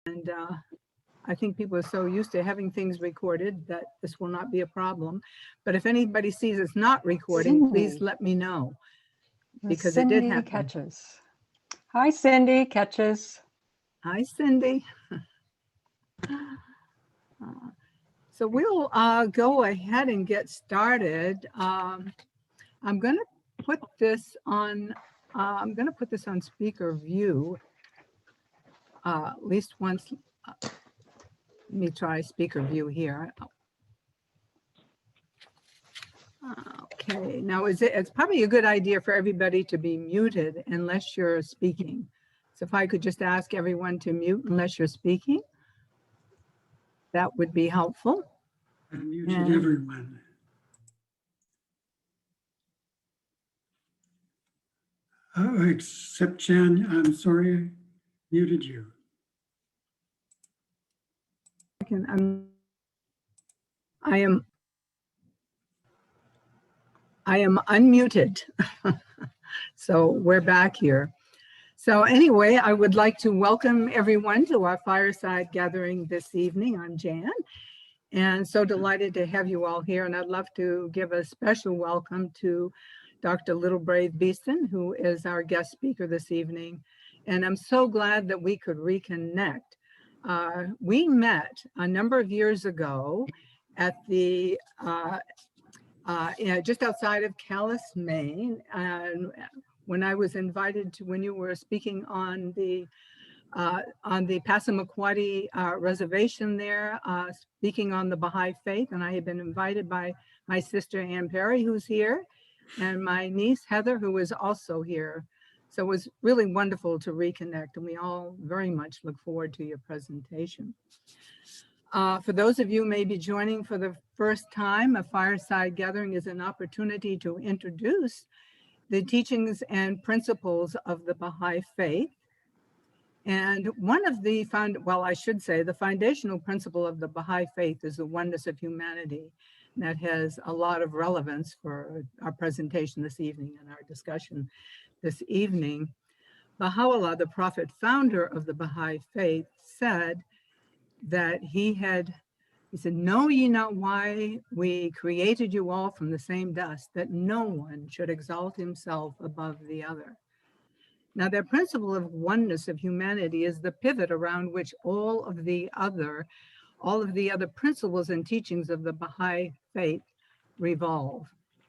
And I think people are so used to having things recorded that this will not be a problem. But if anybody sees it's not recording, Cindy. please let me know, because Cindy it did happen. Catches. Hi, Cindy Catches. Hi, Cindy. So we'll go ahead and get started. I'm going to put this on. I'm going to put this on speaker view. At least once. Let me try speaker view here. Okay, now it's probably a good idea for everybody to be muted unless you're speaking. So if I could just ask everyone to mute unless you're speaking, that would be helpful. I muted everyone. Oh, except Jan, I'm sorry, muted you. I am unmuted. So we're back here. So anyway, I would like to welcome everyone to our fireside gathering this evening. I'm Jan, and so delighted to have you all here. And I'd love to give a special welcome to Dr. Littlebrave Beaston, who is our guest speaker this evening. And I'm so glad that we could reconnect. We met a number of years ago at the just outside of Calais, Maine, and when I was invited to, when you were speaking on the Passamaquoddy Reservation there, speaking on the Baha'i Faith, and I had been invited by my sister Ann Perry, who's here, and my niece Heather, who is also here. So it was really wonderful to reconnect, and we all very much look forward to your presentation. For those of you who may be joining for the first time, a fireside gathering is an opportunity to introduce the teachings and principles of the Baha'i Faith. And one of the, the foundational principle of the Baha'i Faith is the oneness of humanity. And that has a lot of relevance for our presentation this evening and our discussion this evening. Baha'u'llah, the prophet founder of the Baha'i Faith, said that he said, know ye not why we created you all from the same dust, that no one should exalt himself above the other. Now, that principle of oneness of humanity is the pivot around which all of the other principles and teachings of the Baha'i Faith revolve.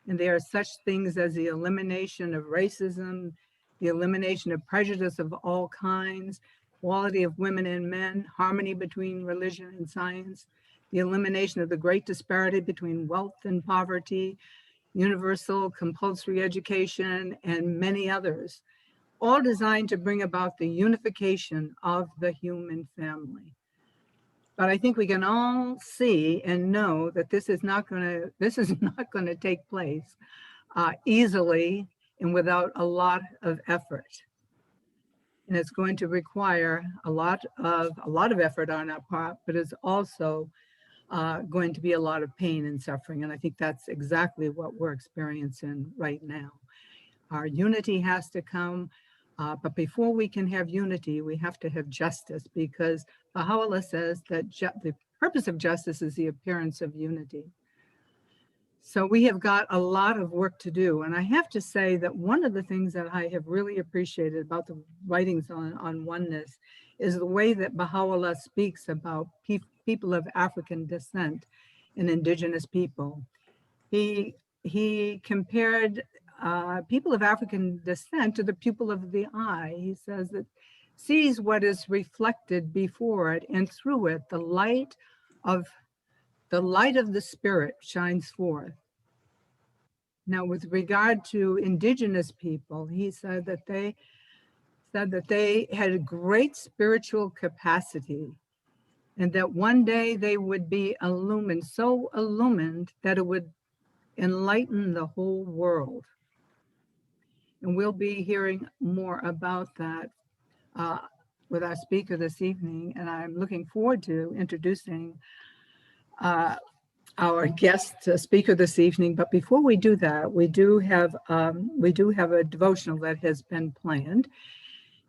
And there are such things as the elimination of racism, the elimination of prejudice of all kinds, equality of women and men, harmony between religion and science, the elimination of the great disparity between wealth and poverty, universal compulsory education, and many others, all designed to bring about the unification of the human family. But I think we can all see and know that this is not going to take place easily and without a lot of effort. And it's going to require a lot of effort on our part, but it's also going to be a lot of pain and suffering. And I think that's exactly what we're experiencing right now. Our unity has to come, but before we can have unity, we have to have justice, because Baha'u'llah says that the purpose of justice is the appearance of unity. So we have got a lot of work to do. And I have to say that one of the things that I have really appreciated about the writings on oneness is the way that Baha'u'llah speaks about people of African descent and indigenous people. He compared people of African descent to the pupil of the eye. He says that sees what is reflected before it, and through it, the light of the spirit shines forth. Now, with regard to indigenous people, he said that they had a great spiritual capacity, and that one day they would be illumined, so illumined that it would enlighten the whole world. And we'll be hearing more about that with our speaker this evening. And I'm looking forward to introducing our guest speaker this evening. But before we do that, we do have a devotional that has been planned.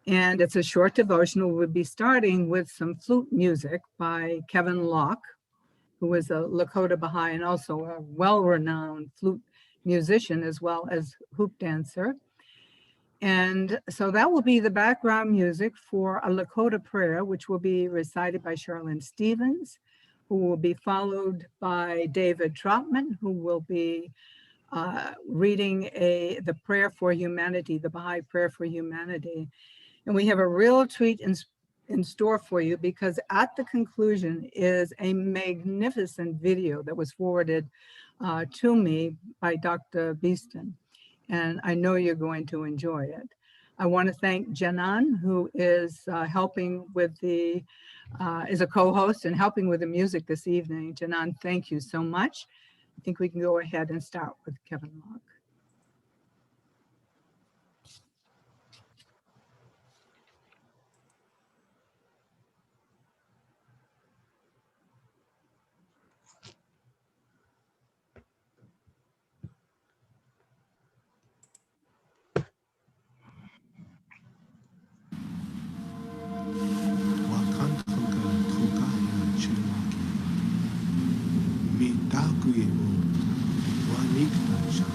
And it's a short devotional. We'll be starting with some flute music by Kevin Locke, who is a Lakota Baha'i and also a well-renowned flute musician as well as hoop dancer. And so that will be the background music for a Lakota prayer, which will be recited by Charlene Stevens, who will be followed by David Troutman, who will be reading the prayer for humanity, the Baha'i prayer for humanity. And we have a real treat in store for you, because at the conclusion is a magnificent video that was forwarded to me by Dr. Beaston. And I know you're going to enjoy it. I want to thank Janan, who is helping with is a co-host and helping with the music this evening. Janan, thank you so much. I think we can go ahead and start with Kevin Locke. Takuye o wanikta sha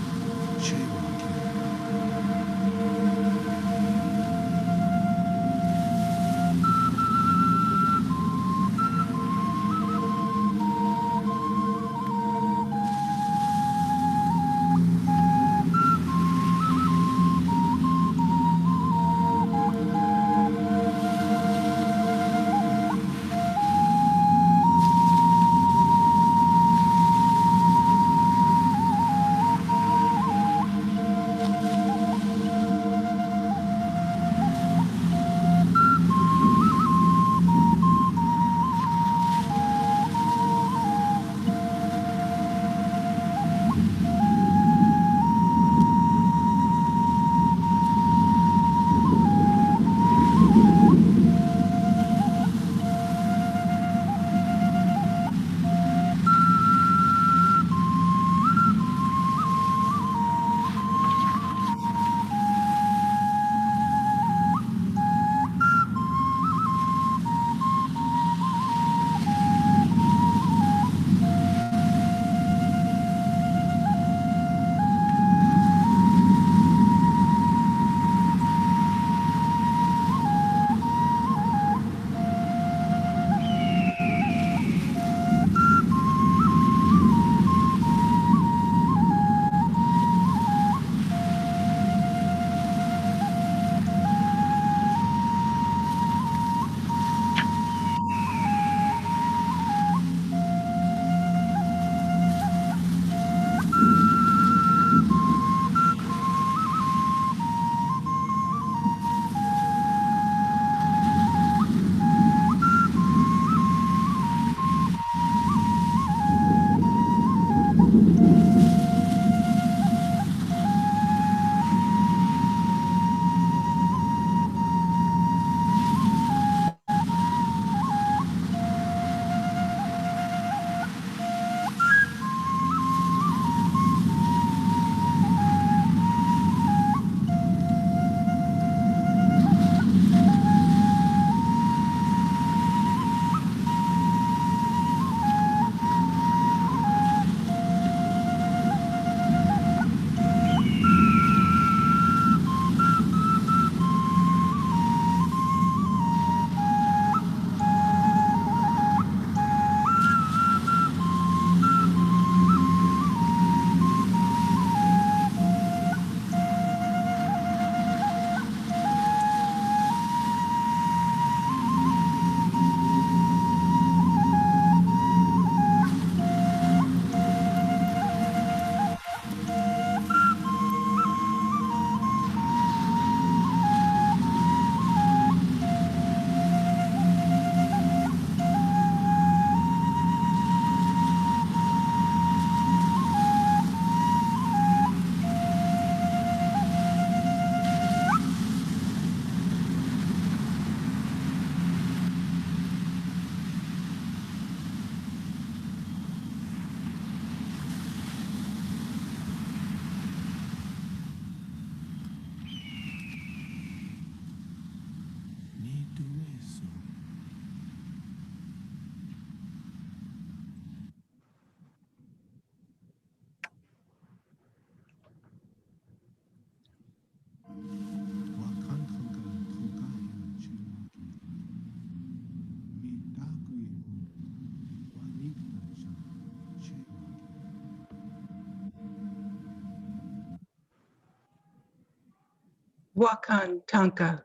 Wakan Tanka,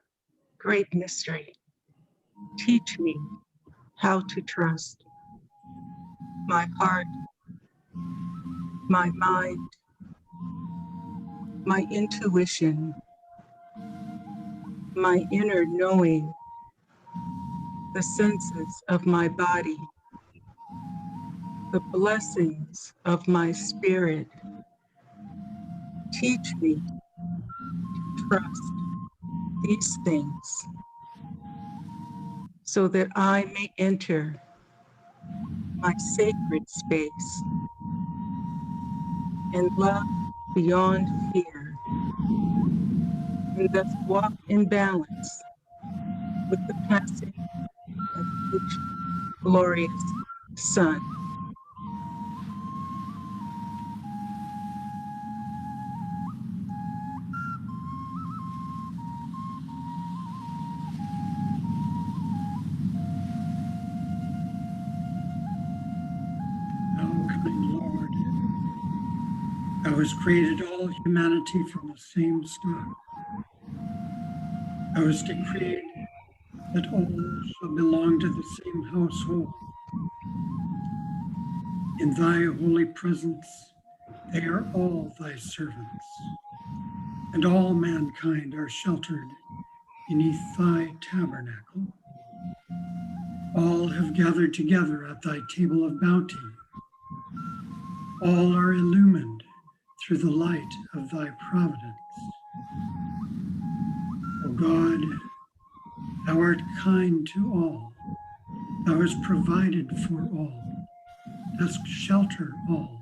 great mystery. Teach me how to trust my heart, my mind, my intuition, my inner knowing, the senses of my body, the blessings of my spirit. Teach me to trust these things so that I may enter my sacred space and love beyond fear, and thus walk in balance with the passing of each glorious sun. O kind Lord, thou hast created all humanity from the same stock. Thou hast decreed that all shall belong to the same household. In thy holy presence, they are all thy servants, and all mankind are sheltered beneath thy tabernacle. All have gathered together at thy table of bounty. All are illumined through the light of thy providence. O God, thou art kind to all. Thou hast provided for all, dost shelter all,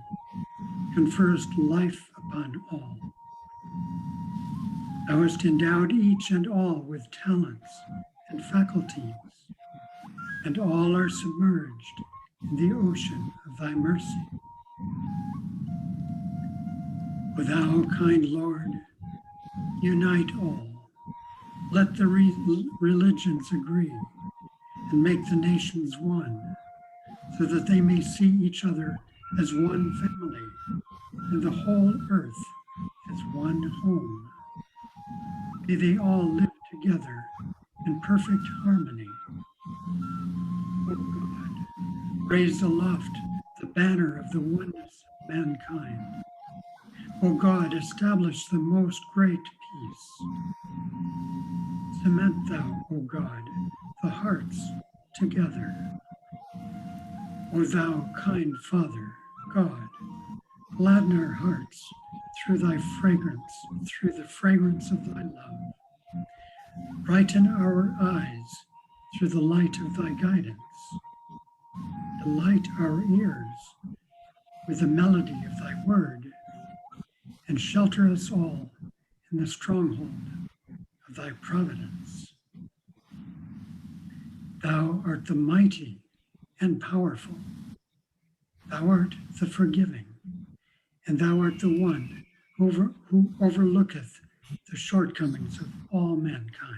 conferrest life upon all. Thou hast endowed each and all with talents and faculties, and all are submerged in the ocean of thy mercy. O thou kind Lord, unite all. Let the religions agree and make the nations one, so that they may see each other as one family and the whole earth as one home. May they all live together in perfect harmony. O God, raise aloft the banner of the oneness of mankind. O God, establish the most great peace. Cement thou, O God, the hearts together. O thou kind Father, God, gladden our hearts through thy fragrance, through the fragrance of thy love. Brighten our eyes through the light of thy guidance. Delight our ears with the melody of thy word, and shelter us all in the stronghold of thy providence. Thou art the mighty and powerful. Thou art the forgiving, and thou art the one who overlooketh the shortcomings of all mankind.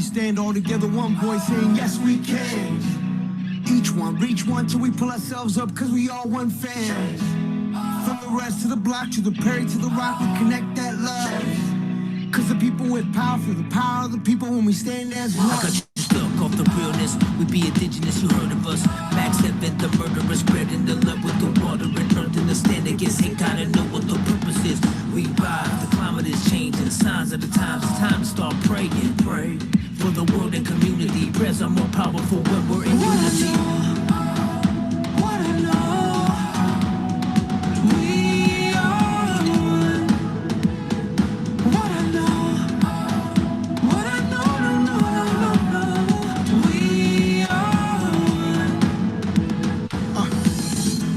Stand all together, one voice saying, yes, we can. one, reach one till we pull ourselves up, cause we all one fam. From the rest to the block, to the Perry, to the rock, we connect that love. Cause the people with power feel the power of the people when we stand as one. I got you stuck off the realness. We be indigenous, you heard of us. Max Heaven, the murderer, spreading the love with the water and earth. And the stand against hate, gotta know what the purpose is. We rise, the climate is changing, signs of the times. It's time to start praying. Pray for the world and community. Prayers are more powerful when we're in unity. What I know, we are one. What I know, what I know, we are one.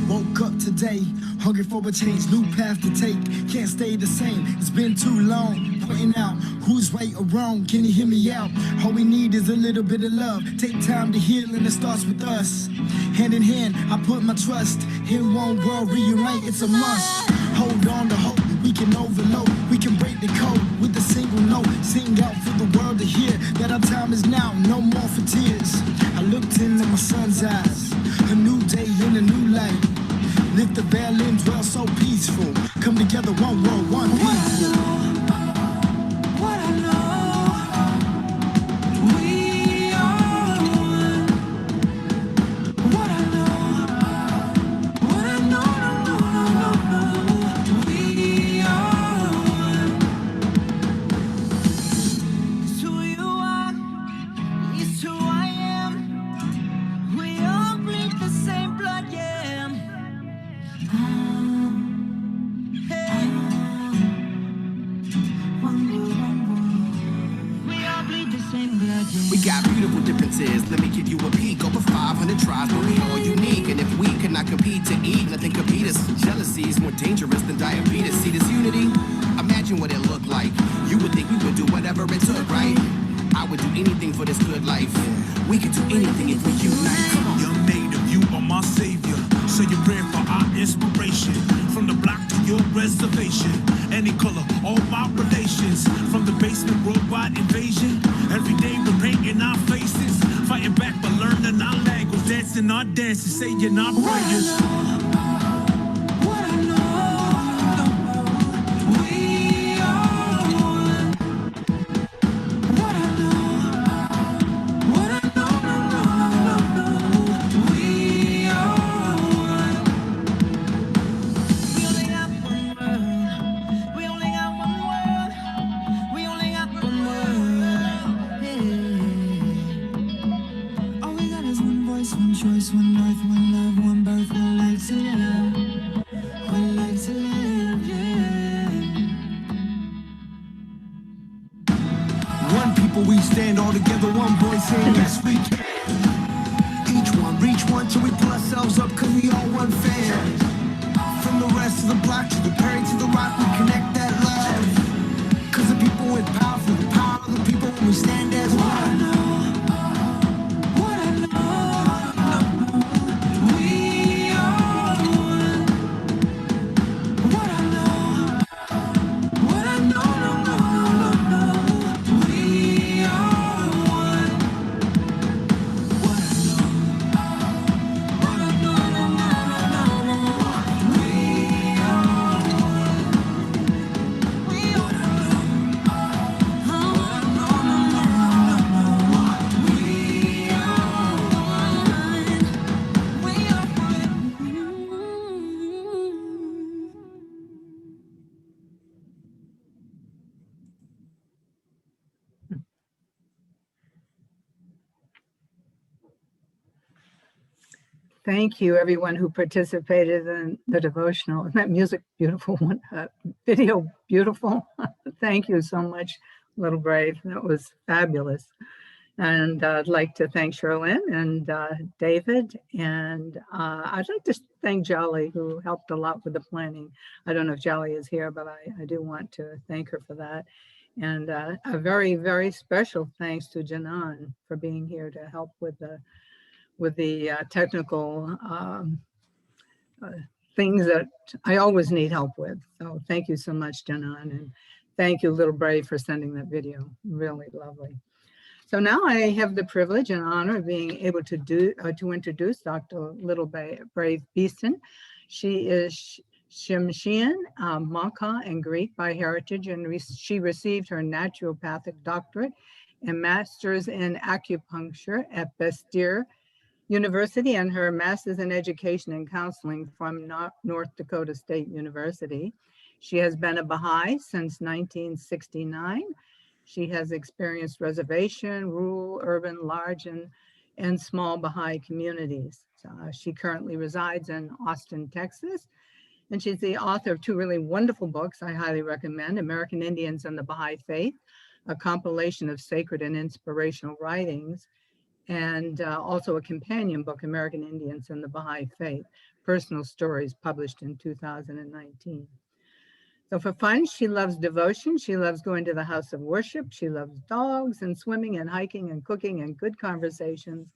Woke up today, hungry for a change, new path to take. Can't stay the same, it's been too long. Pointing out who's right or wrong, can you hear me out? All we need is a little bit of love. Take time to heal and it starts with us. Hand in hand, I put my trust. In one world, reunite, it's a must. Hold on to hope, we can overload. We can break the code with a single note. Sing out for the world to hear that our time is now, no more for tears. I looked into my son's eyes, a new day in a new light. Lift the veil and dwell so peaceful. Come together, one world, one people. What I know, we are one. What I know, we are one. It's who you are, it's who I am. We all bleed the same blood, yeah. Hey. We got beautiful differences. Let me give you a peek. Over 500 tribes, but we all unique. And if we cannot compete to eat, nothing compete us. Jealousy is more dangerous than diabetes. See this unity? Imagine what it looked like. You would think we would do whatever it took, right? I would do anything for this good life. We could do anything if we unite. Young native, you are my savior. Say your prayer for our inspiration. From the block to your reservation. Any color, all my relations. From the basement, worldwide invasion. Every day we're painting our faces. Fighting back but learning our language. Dancing our dances, saying our prayers. What I know, we are one. What I know, we are one. We only got one world. We only got one world. We only got one world. Hey. All we got is one voice, one choice, one earth, one love, one birth, one life to live. One life to live, yeah. One people, we stand all together, one voice saying yes we can. Each one, reach one till we pull ourselves up, cause we all one fam. From the rest of the block to the Perry to the rock, we connect that love. Cause the people with power feel the power of the people when we stand as one. What I know, we are one. What I know, we are one. What I Thank you, everyone who participated in the devotional. That music, beautiful one. Video, beautiful. Thank you so much, Littlebrave. That was fabulous. And I'd like to thank Sherlyn and David. And I'd like to thank Jolly, who helped a lot with the planning. I don't know if Jolly is here, but I do want to thank her for that. And a very, very special thanks to Janan for being here to help with the technical things that I always need help with. So thank you so much, Janan, and thank you, Littlebrave, for sending that video. Really lovely. So now I have the privilege and honor of being able to introduce Dr. Littlebrave Beaston. She is Tsimshean, Makah, and Greek by heritage, and she received her Naturopathic Doctorate and Masters in Acupuncture at Bastyr University and her Masters in Education and Counseling from North Dakota State University. She has been a Baha'i since 1969. She has experienced reservation, rural, urban, large, and small Baha'i communities. She currently resides in Austin, Texas, and she's the author of two really wonderful books I highly recommend: American Indians and the Baha'i Faith, a compilation of sacred and inspirational writings, and also a companion book, American Indians and the Baha'i Faith, Personal Stories, published in 2019. So for fun, she loves devotion. She loves going to the house of worship. She loves dogs and swimming and hiking and cooking and good conversations,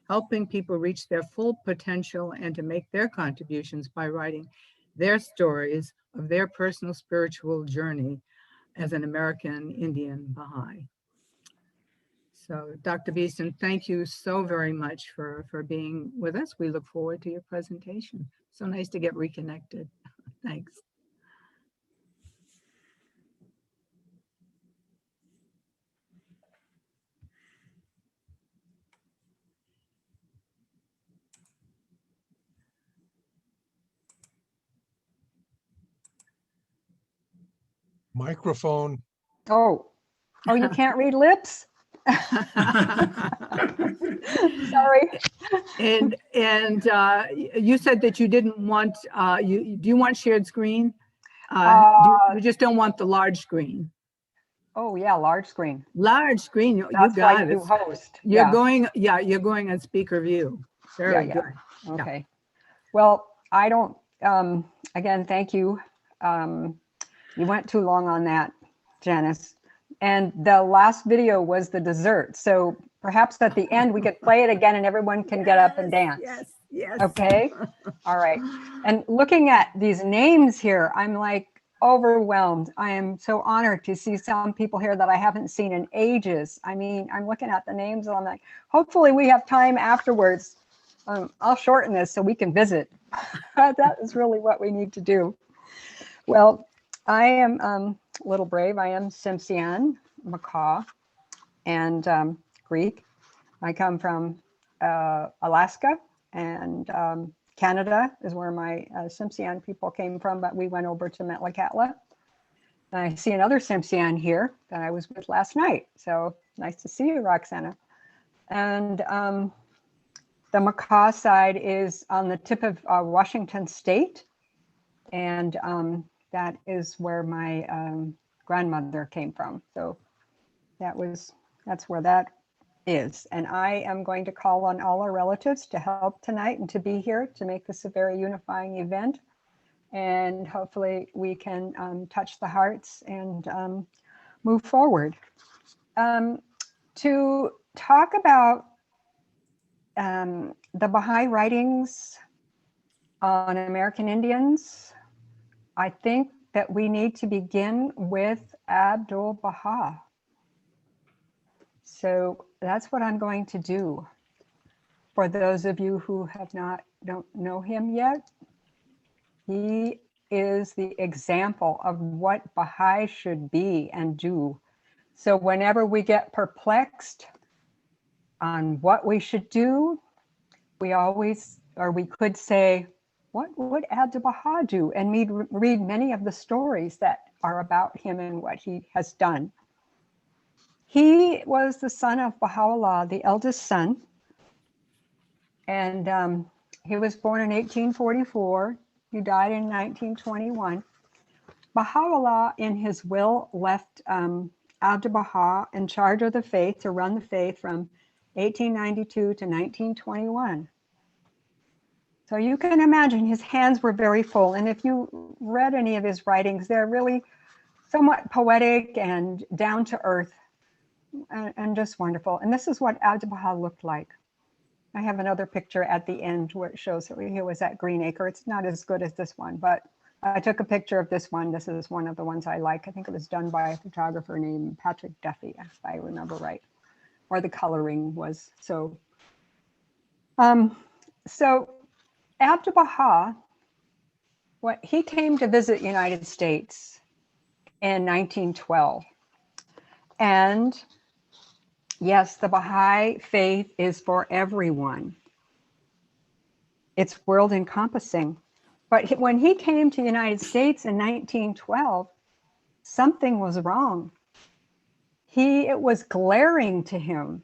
helping people reach their full potential and to make their contributions by writing their stories of their personal spiritual journey as an American Indian Baha'i. So Dr. Beaston, thank you so very much for being with us. We look forward to your presentation. So nice to get reconnected. Thanks. Microphone. Oh, you can't read lips? Sorry. And you said that you didn't want, do you want shared screen? You just don't want the large screen. Oh yeah, large screen. Large screen, you That's got why it. you host. You're going on speaker view. Very good. Okay. Yeah. Well, I don't, again, thank you. You went too long on that, Janice. And the last video was the dessert. So perhaps at the end we could play it again and everyone can get up and dance. Yes. Okay. All right. And looking at these names here, I'm like overwhelmed. I am so honored to see some people here that I haven't seen in ages. I mean, I'm looking at the names and I'm like, hopefully we have time afterwards. I'll shorten this so we can visit. That is really what we need to do. Well, I am Littlebrave. I am Tsimshean, Makah, and Greek. I come from Alaska, and Canada is where my Tsimshean people came from, but we went over to Metlakatla. I see another Tsimshean here that I was with last night. So nice to see you, Roxana. And the Makah side is on the tip of Washington State. And that is where my grandmother came from. So that's where that is. And I am going to call on all our relatives to help tonight and to be here to make this a very unifying event. And hopefully we can touch the hearts and move forward. To talk about the Baha'i writings on American Indians, I think that we need to begin with Abdu'l-Baha. So that's what I'm going to do. For those of you who don't know him yet, he is the example of what Baha'i should be and do. So whenever we get perplexed on what we should do, we could say, what would Abdu'l-Baha do? And read many of the stories that are about him and what he has done. He was the son of Baha'u'llah, the eldest son. And he was born in 1844. He died in 1921. Baha'u'llah, in his will, left Abdu'l-Baha in charge of the faith to run the faith from 1892 to 1921. So you can imagine his hands were very full. And if you read any of his writings, they're really somewhat poetic and down to earth and just wonderful. And this is what Abdu'l-Baha looked like. I have another picture at the end where it shows that he was at Green Acre. It's not as good as this one, but I took a picture of this one. This is one of the ones I like. I think it was done by a photographer named Patrick Duffy, if I remember right. or the coloring was so. So Abdu'l-Baha, he came to visit United States in 1912. And yes, the Baha'i faith is for everyone. It's world encompassing. But when he came to the United States in 1912, something was wrong. It was glaring to him.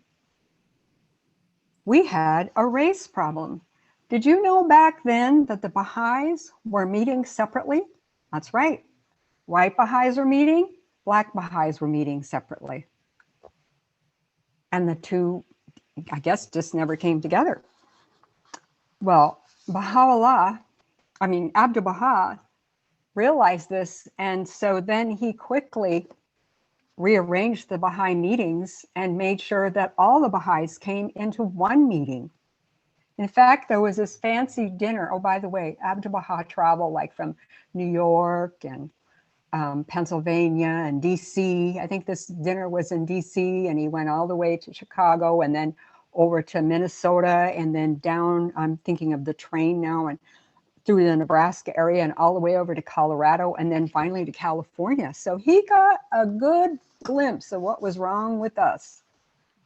We had a race problem. Did you know back then that the Baha'is were meeting separately? That's right. White Baha'is were meeting, Black Baha'is were meeting separately. And the two, I guess, just never came together. Well, Abdu'l-Baha realized this, and so then he quickly rearranged the Baha'i meetings and made sure that all the Baha'is came into one meeting. In fact, there was this fancy dinner. Oh, by the way, Abdu'l-Baha traveled like from New York and Pennsylvania and DC. I think this dinner was in DC, and he went all the way to Chicago and then over to Minnesota and then down, I'm thinking of the train now, and through the Nebraska area and all the way over to Colorado and then finally to California. So he got a good glimpse of what was wrong with us,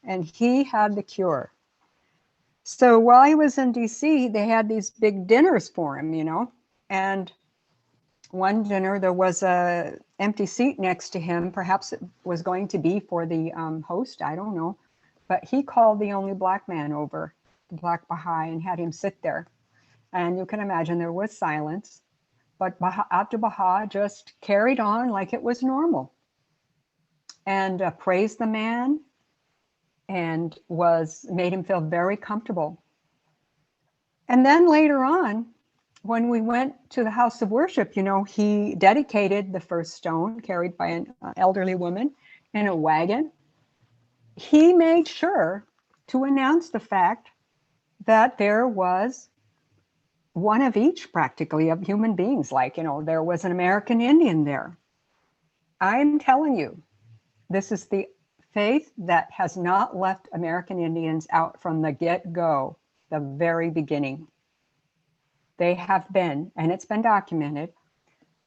and he had the cure. So while he was in DC, they had these big dinners for him, and one dinner, there was a empty seat next to him. Perhaps it was going to be for the host, I don't know. But he called the only Black man over, the Black Baha'i, and had him sit there. And you can imagine there was silence, but Abdu'l-Baha just carried on like it was normal and praised the man and made him feel very comfortable. And then later on, when we went to the house of worship, he dedicated the first stone carried by an elderly woman in a wagon. He made sure to announce the fact that there was one of each practically of human beings. Like, there was an American Indian there. I'm telling you, this is the faith that has not left American Indians out from the get-go, the very beginning. They have been, and it's been documented.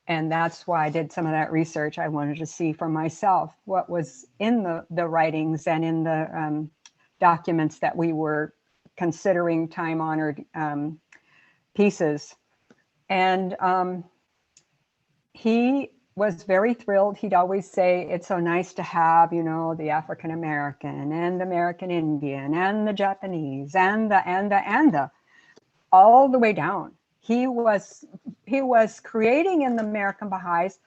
And that's why I did some of that research. I wanted to see for myself what was in the writings and in the documents that we were considering time-honored pieces. And he was very thrilled. He'd always say, it's so nice to have, the African American and the American Indian and the Japanese and the, all the way down. He was creating in the American Baha'is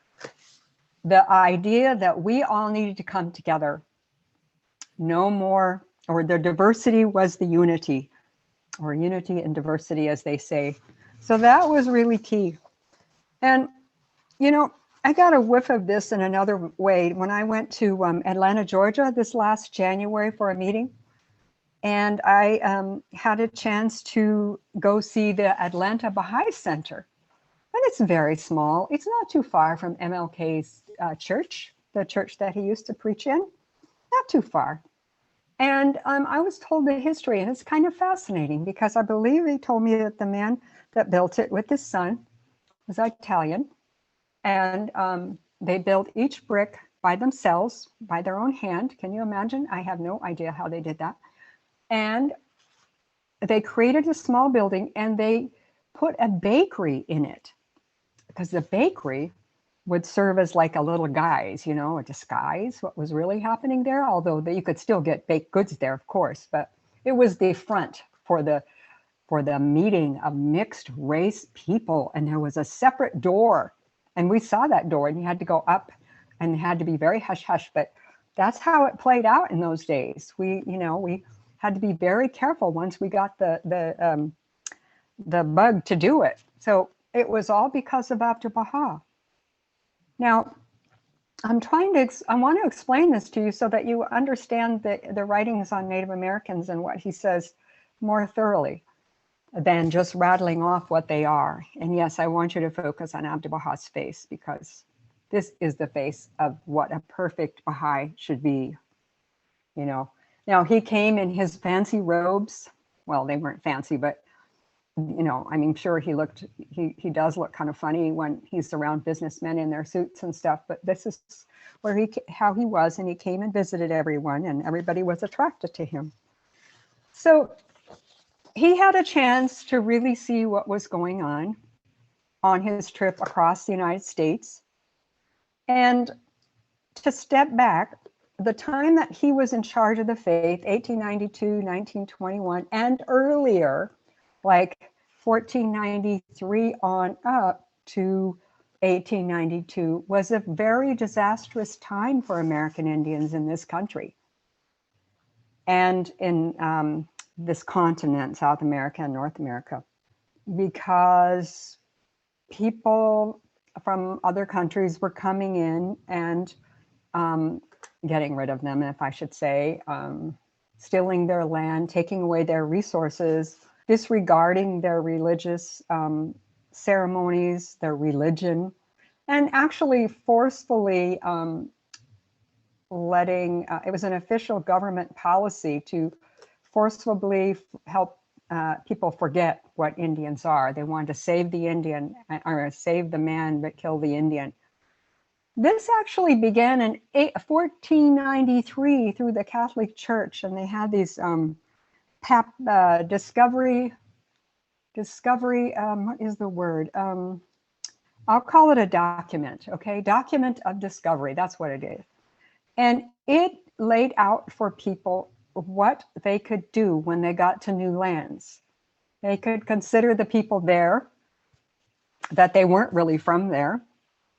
the idea that we all needed to come together. No more, or the diversity was the unity, or unity and diversity, as they say. So that was really key. And, I got a whiff of this in another way when I went to Atlanta, Georgia this last January for a meeting. And I had a chance to go see the Atlanta Baha'i Center. And it's very small. It's not too far from MLK's church, the church that he used to preach in. Not too far. And I was told the history, and it's kind of fascinating because I believe he told me that the man that built it with his son was Italian. And they built each brick by themselves, by their own hand. Can you imagine? I have no idea how they did that. And they created a small building and they put a bakery in it because the bakery would serve as like a little guise, a disguise what was really happening there. Although you could still get baked goods there, of course, but it was the front for the meeting of mixed race people. And there was a separate door, and we saw that door, and you had to go up and had to be very hush hush. But that's how it played out in those days. We had to be very careful once we got the bug to do it. So it was all because of Abdu'l-Baha. Now, I want to explain this to you so that you understand the writings on Native Americans and what he says more thoroughly than just rattling off what they are. And yes, I want you to focus on Abdu'l-Baha's face because this is the face of what a perfect Baha'i should be, Now, Now, he came in his fancy robes. Well, they weren't fancy, but you know, I mean, sure, he does look kind of funny when he's around businessmen in their suits and stuff, but this is where how he was, and he came and visited everyone, and everybody was attracted to him. So he had a chance to really see what was going on his trip across the United States. And to step back, the time that he was in charge of the faith, 1892, 1921, and earlier, like 1493 on up to 1892, was a very disastrous time for American Indians in this country and in this continent, South America and North America, because people from other countries were coming in and getting rid of them, if I should say, stealing their land, taking away their resources, disregarding their religious ceremonies, their religion, and actually forcefully letting, it was an official government policy to forcibly help people forget what Indians are. They wanted to save the Indian, or save the man, but kill the Indian. This actually began in 1493 through the Catholic Church, and they had these discovery, what is the word? I'll call it a document, okay? Document of discovery, that's what it is. And it laid out for people what they could do when they got to new lands. They could consider the people there, that they weren't really from there.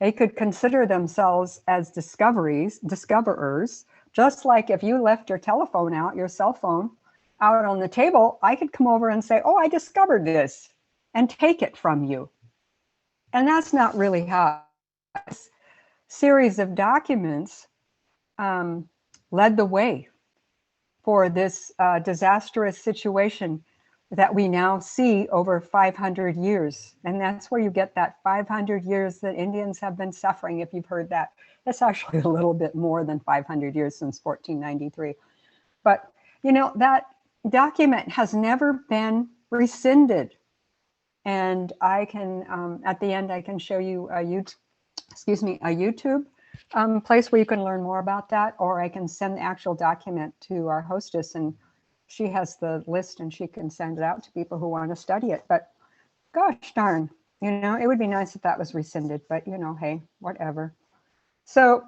They could consider themselves as discoverers, just like if you left your telephone out, your cell phone out on the table, I could come over and say, oh, I discovered this, and take it from you. And that's not really how a series of documents led the way for this disastrous situation that we now see over 500 years. And that's where you get that 500 years that Indians have been suffering, if you've heard that. It's actually a little bit more than 500 years since 1493. But, you know, that document has never been rescinded. And I can, at the end, I can show you a YouTube place where you can learn more about that, or I can send the actual document to our hostess, and she has the list and she can send it out to people who want to study it. But gosh darn, you know, it would be nice if that was rescinded, but you know, hey, whatever. So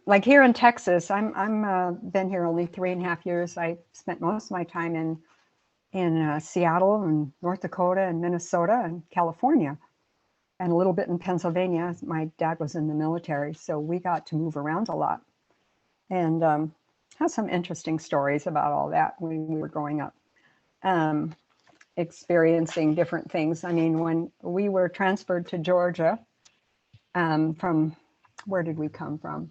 like here in Texas, I'm been here only 3.5 years. I spent most of my time in Seattle and North Dakota and Minnesota and California, and a little bit in Pennsylvania. My dad was in the military, so we got to move around a lot, and have some interesting stories about all that when we were growing up, experiencing different things. I mean, when we were transferred to Georgia, from, where did we come from?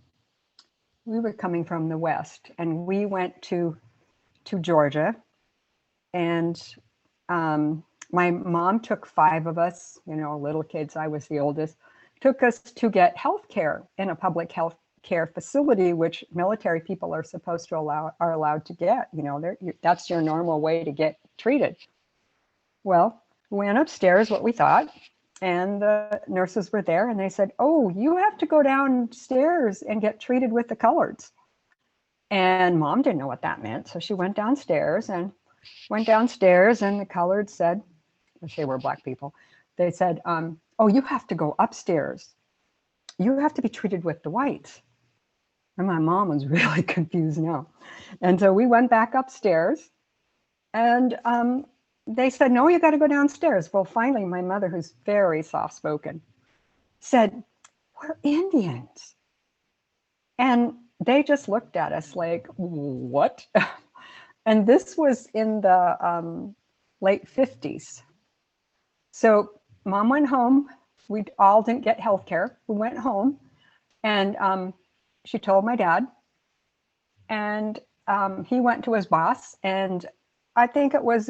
We were coming from the West, and we went to Georgia, and my mom took 5 of us, you know, little kids, I was the oldest, took us to get health care in a public health care facility, which military people are supposed to are allowed to get, you know, that's your normal way to get treated. Well, we went upstairs, what we thought, and the nurses were there, and they said, oh, you have to go downstairs and get treated with the coloreds. And Mom didn't know what that meant, so she went downstairs, and the coloreds said, they were Black people, they said, oh, you have to go upstairs. You have to be treated with the whites. And my mom was really confused now. And so we went back upstairs, and they said, no, you got to go downstairs. Well, finally, my mother, who's very soft-spoken, said, we're Indians. And they just looked at us like, what? And this was in the late 50s. So Mom went home. We all didn't get health care. We went home, and she told my dad, and he went to his boss, and I think it was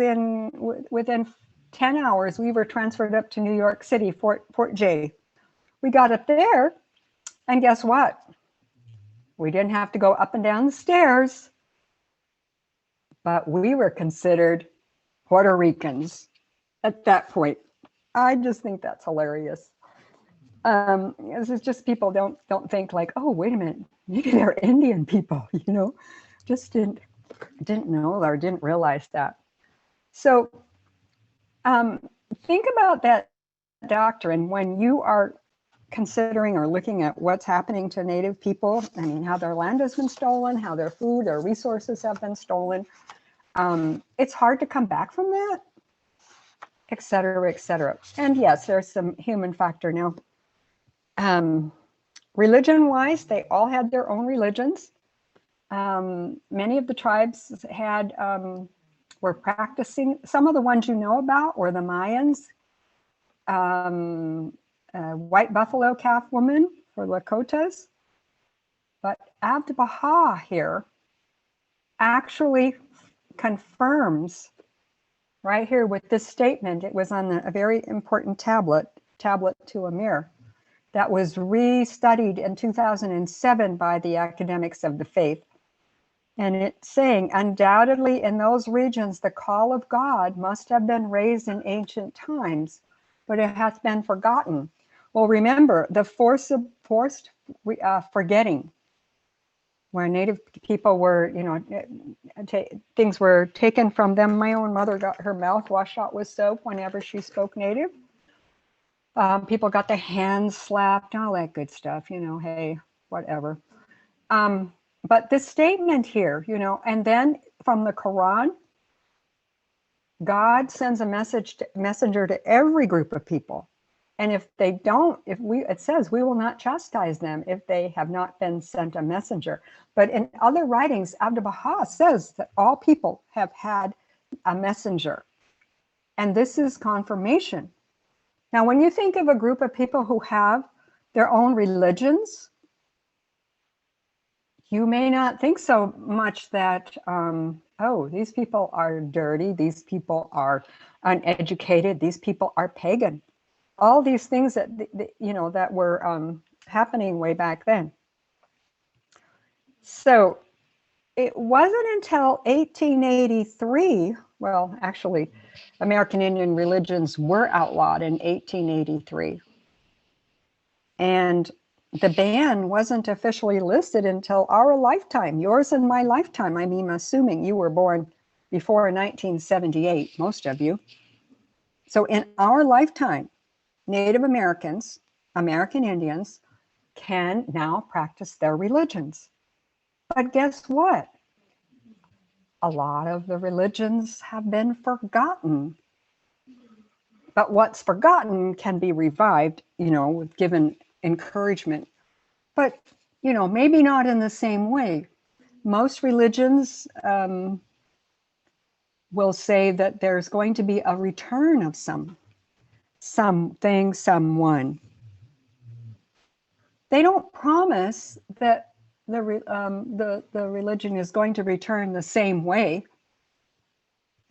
within 10 hours, we were transferred up to New York City, Fort J. We got up there, and guess what? We didn't have to go up and down the stairs. but we were considered Puerto Ricans at that point. I just think that's hilarious. This is just people don't think like, oh, wait a minute, maybe they're Indian people, you know, just didn't know or didn't realize that. So think about that doctrine when you are considering or looking at what's happening to Native people. I mean, how their land has been stolen, how their food, their resources have been stolen. It's hard to come back from that, et cetera, et cetera. And yes, there's some human factor now. Religion-wise, they all had their own religions. Many of the tribes had were practicing. Some of the ones you know about were the Mayans, white buffalo calf woman for Lakotas. But Abdu'l-Baha here actually confirms right here with this statement. It was on a very important tablet to a mirror, that was restudied in 2007 by the academics of the faith. And it's saying, undoubtedly in those regions, the call of God must have been raised in ancient times, but it has been forgotten. Well, remember the forced forgetting, where Native people were, you know, things were taken from them. My own mother got her mouth washed out with soap whenever she spoke Native. People got their hands slapped, all that good stuff, you know, hey, whatever. But this statement here, you know, and then from the Quran, God sends a messenger to every group of people. And if they don't, it says we will not chastise them if they have not been sent a messenger. But in other writings, Abdu'l-Baha says that all people have had a messenger. And this is confirmation. Now, when you think of a group of people who have their own religions, you may not think so much that, oh, these people are dirty, these people are uneducated, these people are pagan. All these things that, you know, that were happening way back then. So it wasn't until 1883, well, actually, American Indian religions were outlawed in 1883. And the ban wasn't officially listed until our lifetime, yours and my lifetime. I mean, assuming you were born before 1978, most of you. So in our lifetime, Native Americans, American Indians, can now practice their religions. But guess what? A lot of the religions have been forgotten. But what's forgotten can be revived, you know, with given encouragement. But, you know, maybe not in the same way. Most religions will say that there's going to be a return of something, someone. They don't promise that the religion is going to return the same way.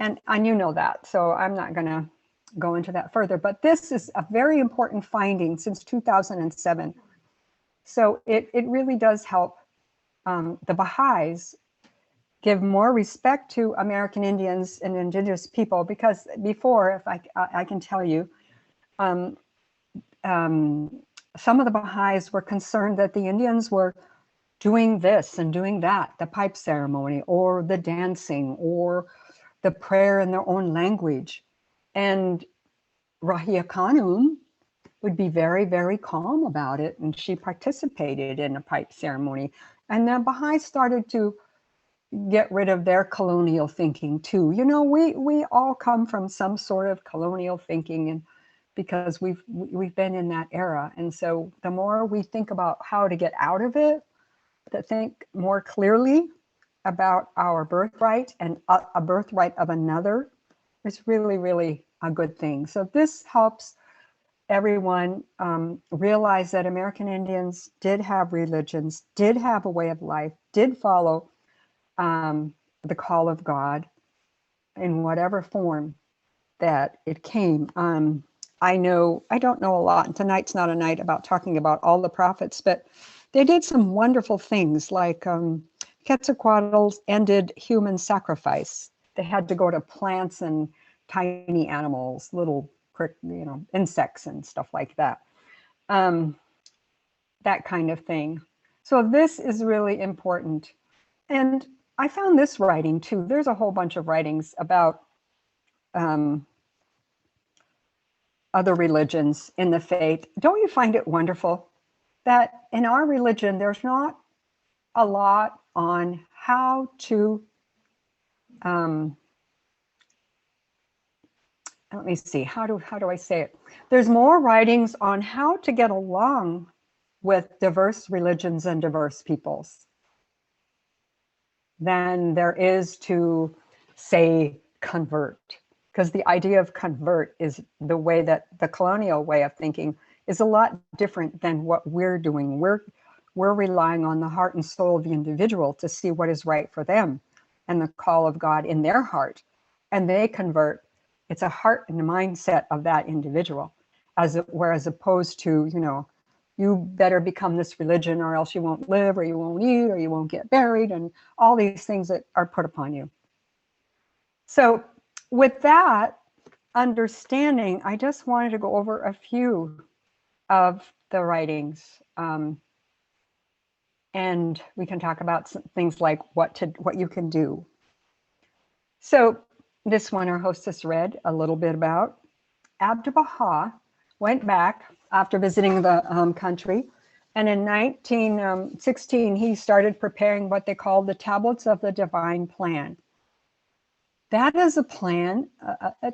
And you know that, so I'm not going to go into that further. But this is a very important finding since 2007. So it really does help the Baha'is give more respect to American Indians and Indigenous people, because before, if I can tell you, some of the Baha'is were concerned that the Indians were doing this and doing that, the pipe ceremony or the dancing or the prayer in their own language. And Rahia Khanum would be very, very calm about it. And she participated in a pipe ceremony. And the Baha'is started to get rid of their colonial thinking too. You know, we all come from some sort of colonial thinking, and because we've been in that era. And so the more we think about how to get out of it, to think more clearly about our birthright and a birthright of another, is really, really a good thing. So this helps everyone realize that American Indians did have religions, did have a way of life, did follow the call of God in whatever form that it came. I don't know a lot, and tonight's not a night about talking about all the prophets, but they did some wonderful things like Quetzalcoatl's ended human sacrifice. They had to go to plants and tiny animals, little, insects and stuff like that. That kind of thing. So this is really important. And I found this writing too. There's a whole bunch of writings about other religions in the faith. Don't you find it wonderful that in our religion, there's not a lot on how to, let me see, how do I say it? There's more writings on how to get along with diverse religions and diverse peoples than there is to, say, convert. Because the idea of convert is the way that the colonial way of thinking is a lot different than what we're doing. We're relying on the heart and soul of the individual to see what is right for them and the call of God in their heart. And they convert. It's a heart and mindset of that individual, whereas opposed to, you better become this religion or else you won't live or you won't eat or you won't get buried and all these things that are put upon you. So with that understanding, I just wanted to go over a few of the writings. And we can talk about some things like what you can do. So this one our hostess read a little bit about. Abdu'l-Baha went back after visiting the country, and in 1916 he started preparing what they called the Tablets of the Divine Plan. That is a plan,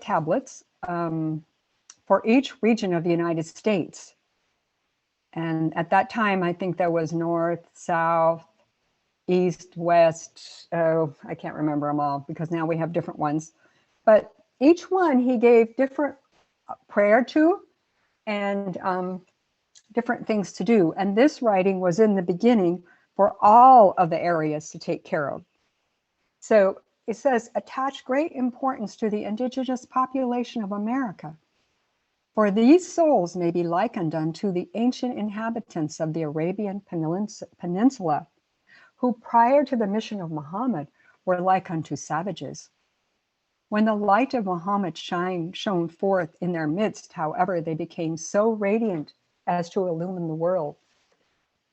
tablets for each region of the United States. And at that time, I think there was north, south, east, west. Oh, I can't remember them all because now we have different ones. But each one he gave different prayer to and different things to do. And this writing was in the beginning for all of the areas to take care of. So it says, attach great importance to the indigenous population of America. For these souls may be likened unto the ancient inhabitants of the Arabian Peninsula, who prior to the mission of Muhammad were like unto savages. When the light of Muhammad shone forth in their midst, however, they became so radiant as to illumine the world.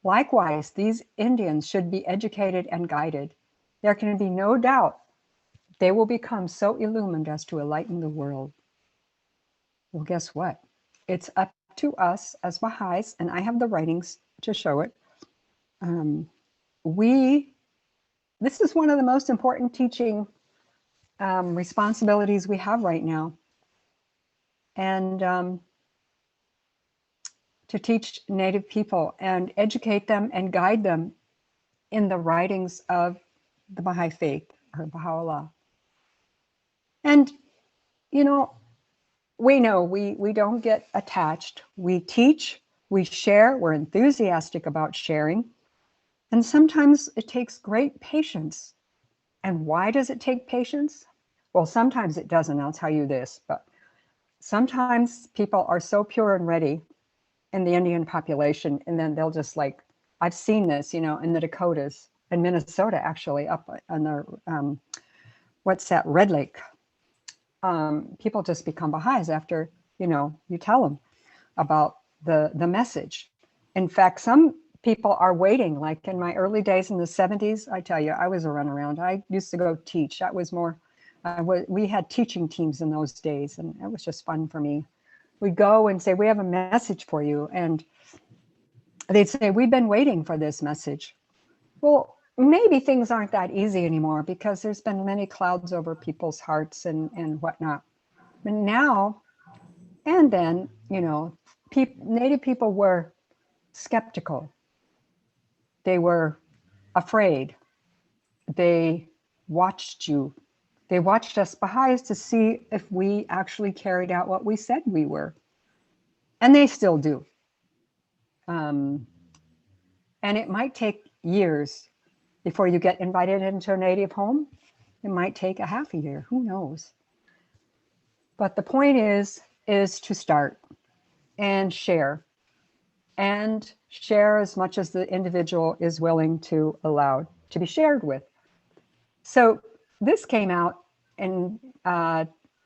Likewise, these Indians should be educated and guided. There can be no doubt they will become so illumined as to enlighten the world. Well, guess what? It's up to us as Baha'is, and I have the writings to show it. This is one of the most important teaching responsibilities we have right now. And to teach Native people and educate them and guide them in the writings of the Baha'i Faith or Baha'u'llah. And, we know we don't get attached. We teach, we share, we're enthusiastic about sharing. And sometimes it takes great patience. And why does it take patience? Well, sometimes it doesn't. I'll tell you this, but sometimes people are so pure and ready in the Indian population, and then they'll just I've seen this, in the Dakotas, in Minnesota, actually, up on the, what's that, Red Lake. People just become Baha'is after, you tell them about the message. In fact, some people are waiting, like in my early days in the 70s, I tell you, I was a runaround. I used to go teach. That was more, we had teaching teams in those days, and it was just fun for me. We'd go and say, we have a message for you. And they'd say, we've been waiting for this message. Well, maybe things aren't that easy anymore because there's been many clouds over people's hearts and whatnot. But now and then, Native people were skeptical. They were afraid. They watched you. They watched us Baha'is to see if we actually carried out what we said we were. And they still do. And it might take years before you get invited into a Native home. It might take a half a year, who knows? But the point is to start and share as much as the individual is willing to allow. to be shared with. So this came out, and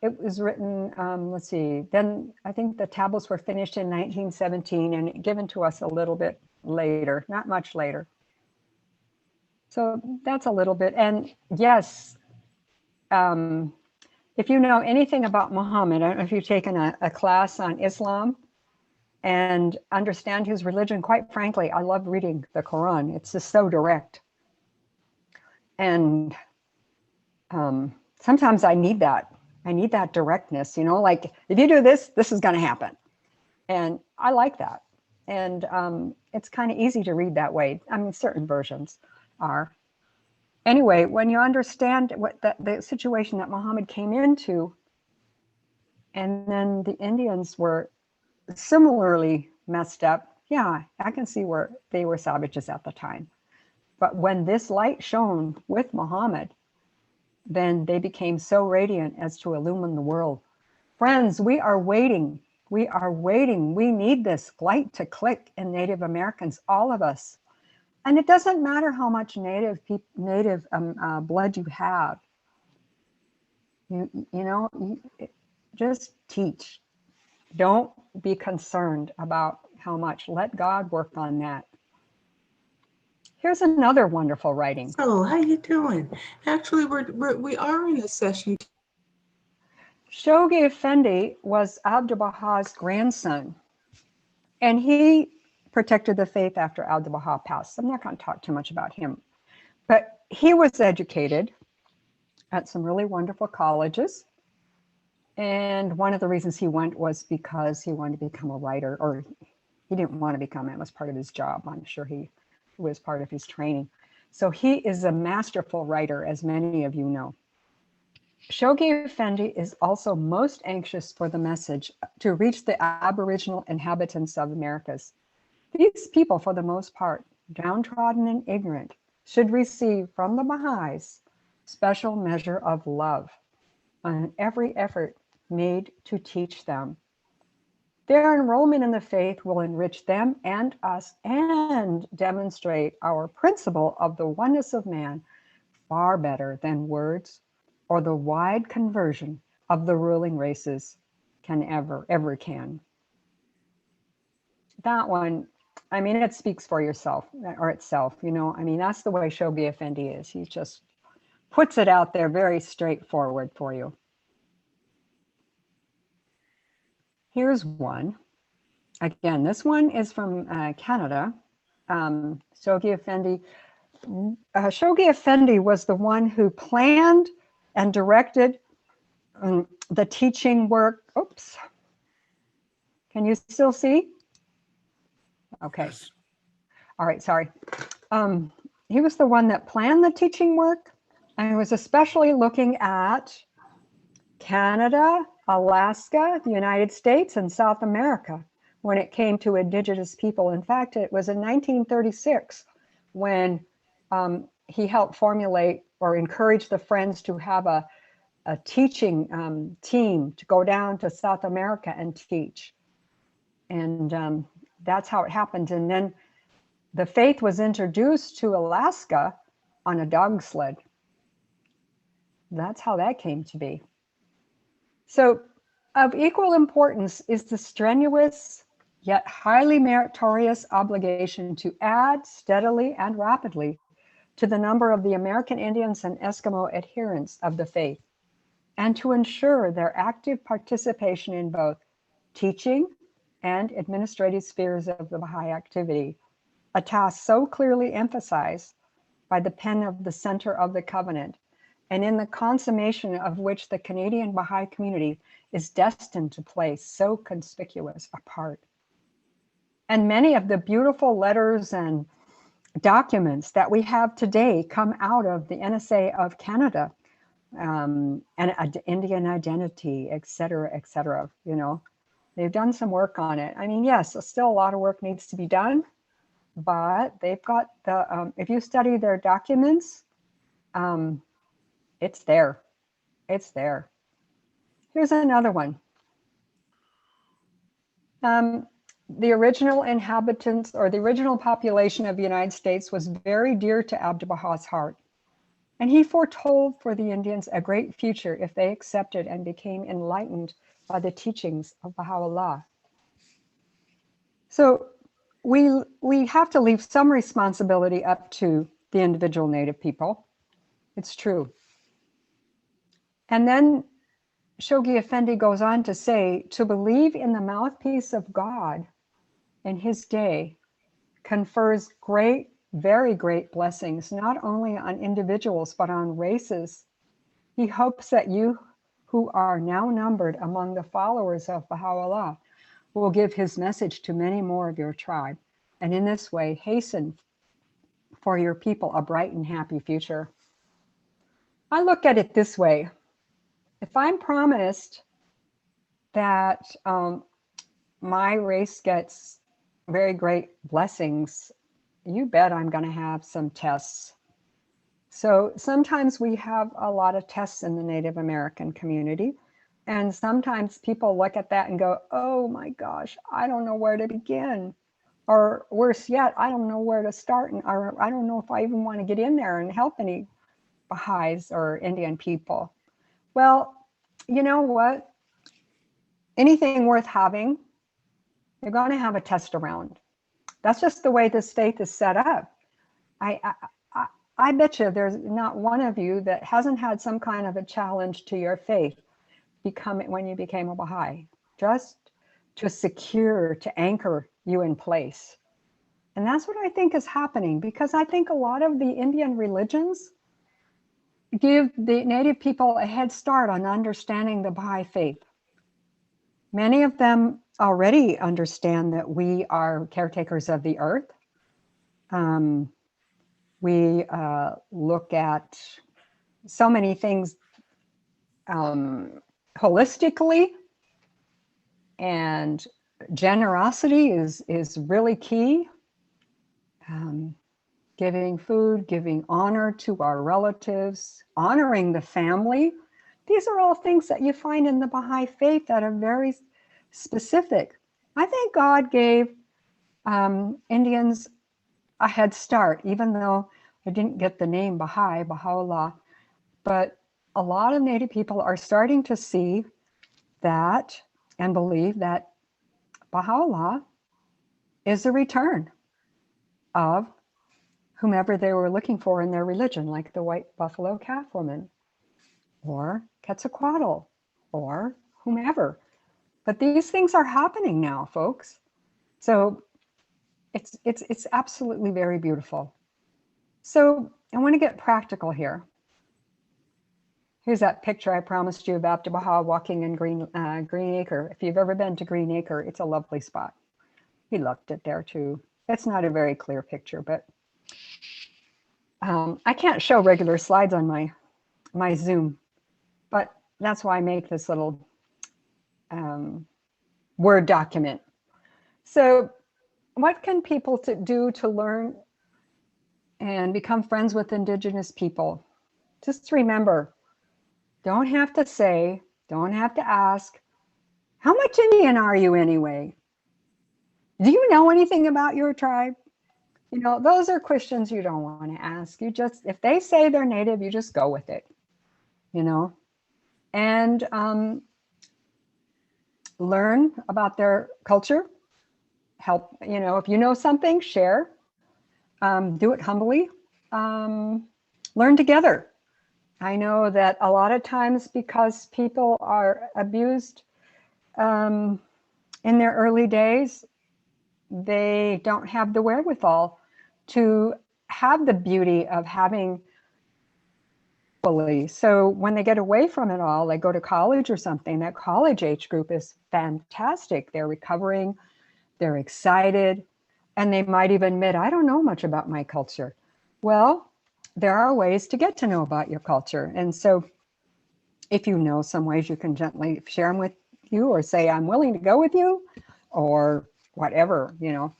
it was written, let's see, then I think the tablets were finished in 1917 and given to us a little bit later, not much later. So that's a little bit. And yes, if you know anything about Muhammad, I don't know if you've taken a class on Islam and understand his religion, quite frankly, I love reading the Quran. It's just so direct. And sometimes I need that. I need that directness, you know, like if you do this, this is going to happen. And I like that. And it's kind of easy to read that way. I mean, certain versions are. Anyway, when you understand what the situation that Muhammad came into, and then the Indians were similarly messed up, yeah, I can see where they were savages at the time. But when this light shone with Muhammad, then they became so radiant as to illumine the world. Friends, we are waiting. We are waiting. We need this light to click in Native Americans, all of us. And it doesn't matter how much native blood you have. Just teach. Don't be concerned about how much. Let God work on that. Here's another wonderful writing. So, how you doing? Actually, we are in a session. Shoghi Effendi was Abdu'l-Baha's grandson, and he protected the faith after Abdu'l-Baha passed. I'm not going to talk too much about him, but he was educated at some really wonderful colleges, and one of the reasons he went was because he wanted to become a writer, or he didn't want to become it. It was part of his job. I'm sure he was part of his training. So he is a masterful writer, as many of you know. Shoghi Effendi is also most anxious for the message to reach the Aboriginal inhabitants of Americas. These people, for the most part, downtrodden and ignorant, should receive from the Baha'is special measure of love on every effort made to teach them. Their enrollment in the faith will enrich them and us and demonstrate our principle of the oneness of man far better than words or the wide conversion of the ruling races can ever can. That one, I mean, it speaks for yourself or itself, you know. I mean, that's the way Shoghi Effendi is. He just puts it out there very straightforward for you. Here's one. Again, this one is from Canada. Shoghi Effendi. Shoghi Effendi was the one who planned and directed the teaching work. Oops. Can you still see? Okay. Yes. All right, sorry. He was the one that planned the teaching work, and was especially looking at Canada, Alaska, the United States, and South America when it came to Indigenous people. In fact, it was in 1936 when he helped formulate or encourage the Friends to have a teaching team to go down to South America and teach. And that's how it happened. And then the faith was introduced to Alaska on a dog sled. That's how that came to be. So of equal importance is the strenuous yet highly meritorious obligation to add steadily and rapidly to the number of the American Indians and Eskimo adherents of the faith, and to ensure their active participation in both teaching and administrative spheres of the Baha'i activity, a task so clearly emphasized by the pen of the Center of the Covenant, and in the consummation of which the Canadian Baha'i community is destined to play so conspicuous a part. And many of the beautiful letters and documents that we have today come out of the NSA of Canada, and Indian identity, et cetera, you know. They've done some work on it. I mean, yes, still a lot of work needs to be done, but they've got the, if you study their documents, it's there. It's there. Here's another one. the original inhabitants or the original population of the United States was very dear to Abdu'l-Baha's heart. And he foretold for the Indians a great future if they accepted and became enlightened by the teachings of Baha'u'llah. So we have to leave some responsibility up to the individual Native people. It's true. And then Shoghi Effendi goes on to say, to believe in the mouthpiece of God in his day confers great, very great blessings, not only on individuals, but on races. He hopes that you who are now numbered among the followers of Baha'u'llah will give his message to many more of your tribe, and in this way hasten for your people a bright and happy future. I look at it this way. If I'm promised that my race gets very great blessings, you bet I'm going to have some tests. So sometimes we have a lot of tests in the Native American community. And sometimes people look at that and go, oh my gosh, I don't know where to begin. Or worse yet, I don't know where to start. Or I don't know if I even want to get in there and help any Baha'is or Indian people. Well, you know what? Anything worth having, you're going to have a test around. That's just the way this faith is set up. I bet you there's not one of you that hasn't had some kind of a challenge to your faith when you became a Baha'i, just to secure, to anchor you in place. And that's what I think is happening, because I think a lot of the Indian religions give the Native people a head start on understanding the Baha'i Faith. Many of them already understand that we are caretakers of the earth. We look at so many things holistically, and generosity is really key. Giving food, giving honor to our relatives, honoring the family. These are all things that you find in the Baha'i Faith that are very specific. I think God gave Indians a head start, even though I didn't get the name Baha'i, Baha'u'llah. But a lot of Native people are starting to see that and believe that Baha'u'llah is a return of whomever they were looking for in their religion, like the white buffalo calf woman, or Quetzalcoatl, or whomever. But these things are happening now, folks. So it's absolutely very beautiful. So I want to get practical here. Here's that picture I promised you of Abdu'l-Baha walking in Green Acre. If you've ever been to Green Acre, it's a lovely spot. He loved it there too. It's not a very clear picture, but I can't show regular slides on my Zoom, but that's why I make this little Word document. So what can people do to learn and become friends with Indigenous people? Just remember, don't have to say, don't have to ask, how much Indian are you anyway? Do you know anything about your tribe? You know, those are questions you don't want to ask. You just, if they say they're Native, you just go with it, you know, and learn about their culture. Help, you know, if you know something, share, do it humbly, learn together. I know that a lot of times, because people are abused in their early days, they don't have the wherewithal to have the beauty of having fully. So when they get away from it all, they go to college or something, that college age group is fantastic. They're recovering, they're excited, and they might even admit, I don't know much about my culture. Well, there are ways to get to know about your culture. And so if you know some ways, you can gently share them with you, or say, I'm willing to go with you, or whatever, you know.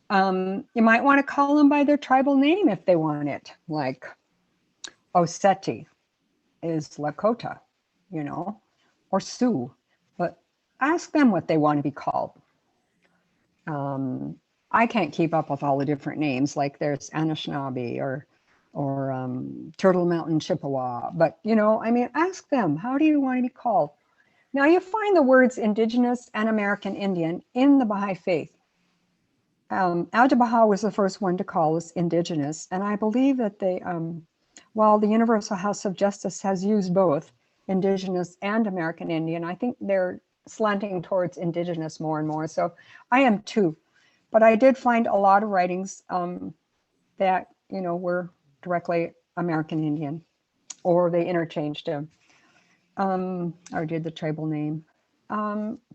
You might want to call them by their tribal name if they want it, like Oseti is Lakota, you know, or Sioux, but ask them what they want to be called. I can't keep up with all the different names. Like there's Anishinaabe or Turtle Mountain Chippewa. But, you know, I mean, ask them, how do you want to be called? Now you find the words Indigenous and American Indian in the Baha'i Faith. Abdu'l-Baha was the first one to call us Indigenous. And I believe that they, while the Universal House of Justice has used both Indigenous and American Indian, I think they're slanting towards Indigenous more and more. So I am too. But I did find a lot of writings that, you know, were directly American Indian, or they interchanged them, or did the tribal name.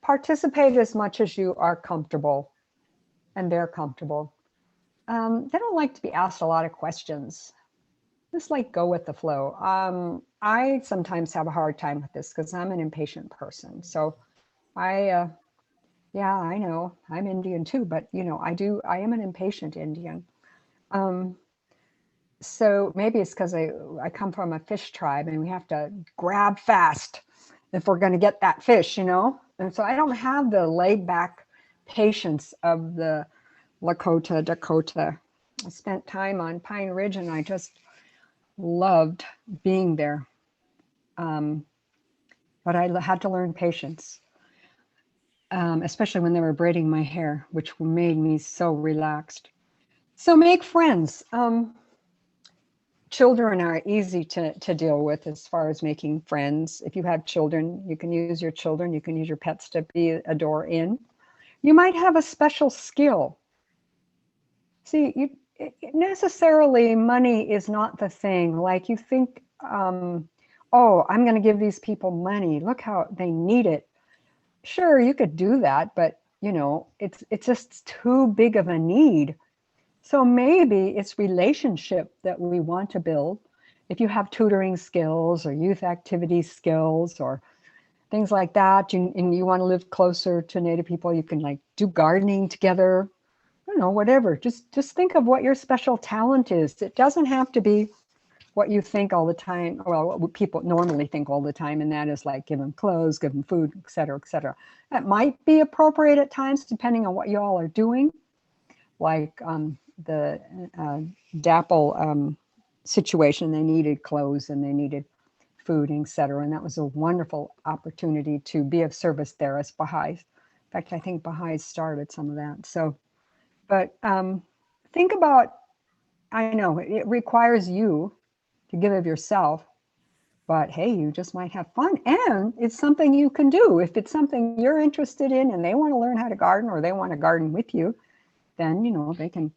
Participate as much as you are comfortable and they're comfortable. They don't like to be asked a lot of questions. Just like go with the flow. I sometimes have a hard time with this because I'm an impatient person. So yeah, I know I'm Indian too, but you know, I am an impatient Indian. So maybe it's because I come from a fish tribe and we have to grab fast if we're going to get that fish, you know? And so I don't have the laid back patience of the Lakota, Dakota. I spent time on Pine Ridge and I just loved being there. But I had to learn patience, especially when they were braiding my hair, which made me so relaxed. So make friends. Children are easy to deal with as far as making friends. If you have children, you can use your children, you can use your pets to be a door in. You might have a special skill. See, necessarily money is not the thing. Like you think, oh, I'm going to give these people money. Look how they need it. Sure, you could do that, but you know, it's just too big of a need. So maybe it's relationship that we want to build. If you have tutoring skills or youth activity skills or things like that, and you want to live closer to Native people, you can like do gardening together. I don't know, whatever. Just think of what your special talent is. It doesn't have to be what you think all the time, well, what people normally think all the time, and that is like give them clothes, give them food, et cetera, et cetera. That might be appropriate at times, depending on what you all are doing. Like the DAPL situation, they needed clothes and they needed food, et cetera. And that was a wonderful opportunity to be of service there as Baha'is. In fact, I think Baha'is started some of that. So, but think about, I know it requires you to give of yourself, but hey, you just might have fun. And it's something you can do. If it's something you're interested in and they want to learn how to garden or they want to garden with you, then, you know, they can.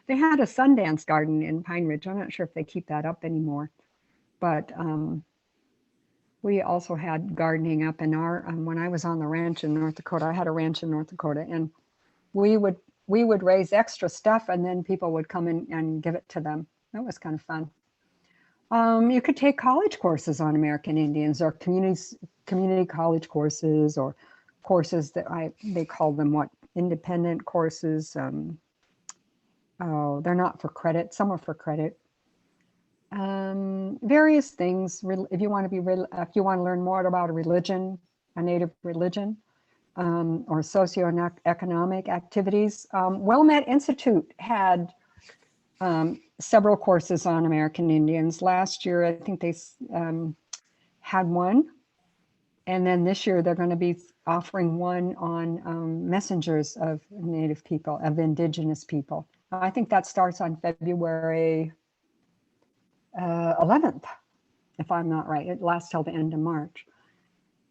They had a Sundance garden in Pine Ridge. I'm not sure if they keep that up anymore, but we also had gardening up in our, when I was on the ranch in North Dakota, I had a ranch in North Dakota, and we would raise extra stuff and then people would come in and give it to them. That was kind of fun. You could take college courses on American Indians or community college courses or courses that they call them what? Independent courses. Oh, they're not for credit. Some are for credit. Various things. If you want to learn more about a religion, a Native religion, or socioeconomic activities, Wilmette Institute had several courses on American Indians. Last year, I think they had one, and then this year they're going to be offering one on messengers of Native people, of Indigenous people. I think that starts on February 11th, if I'm not right. It lasts till the end of March.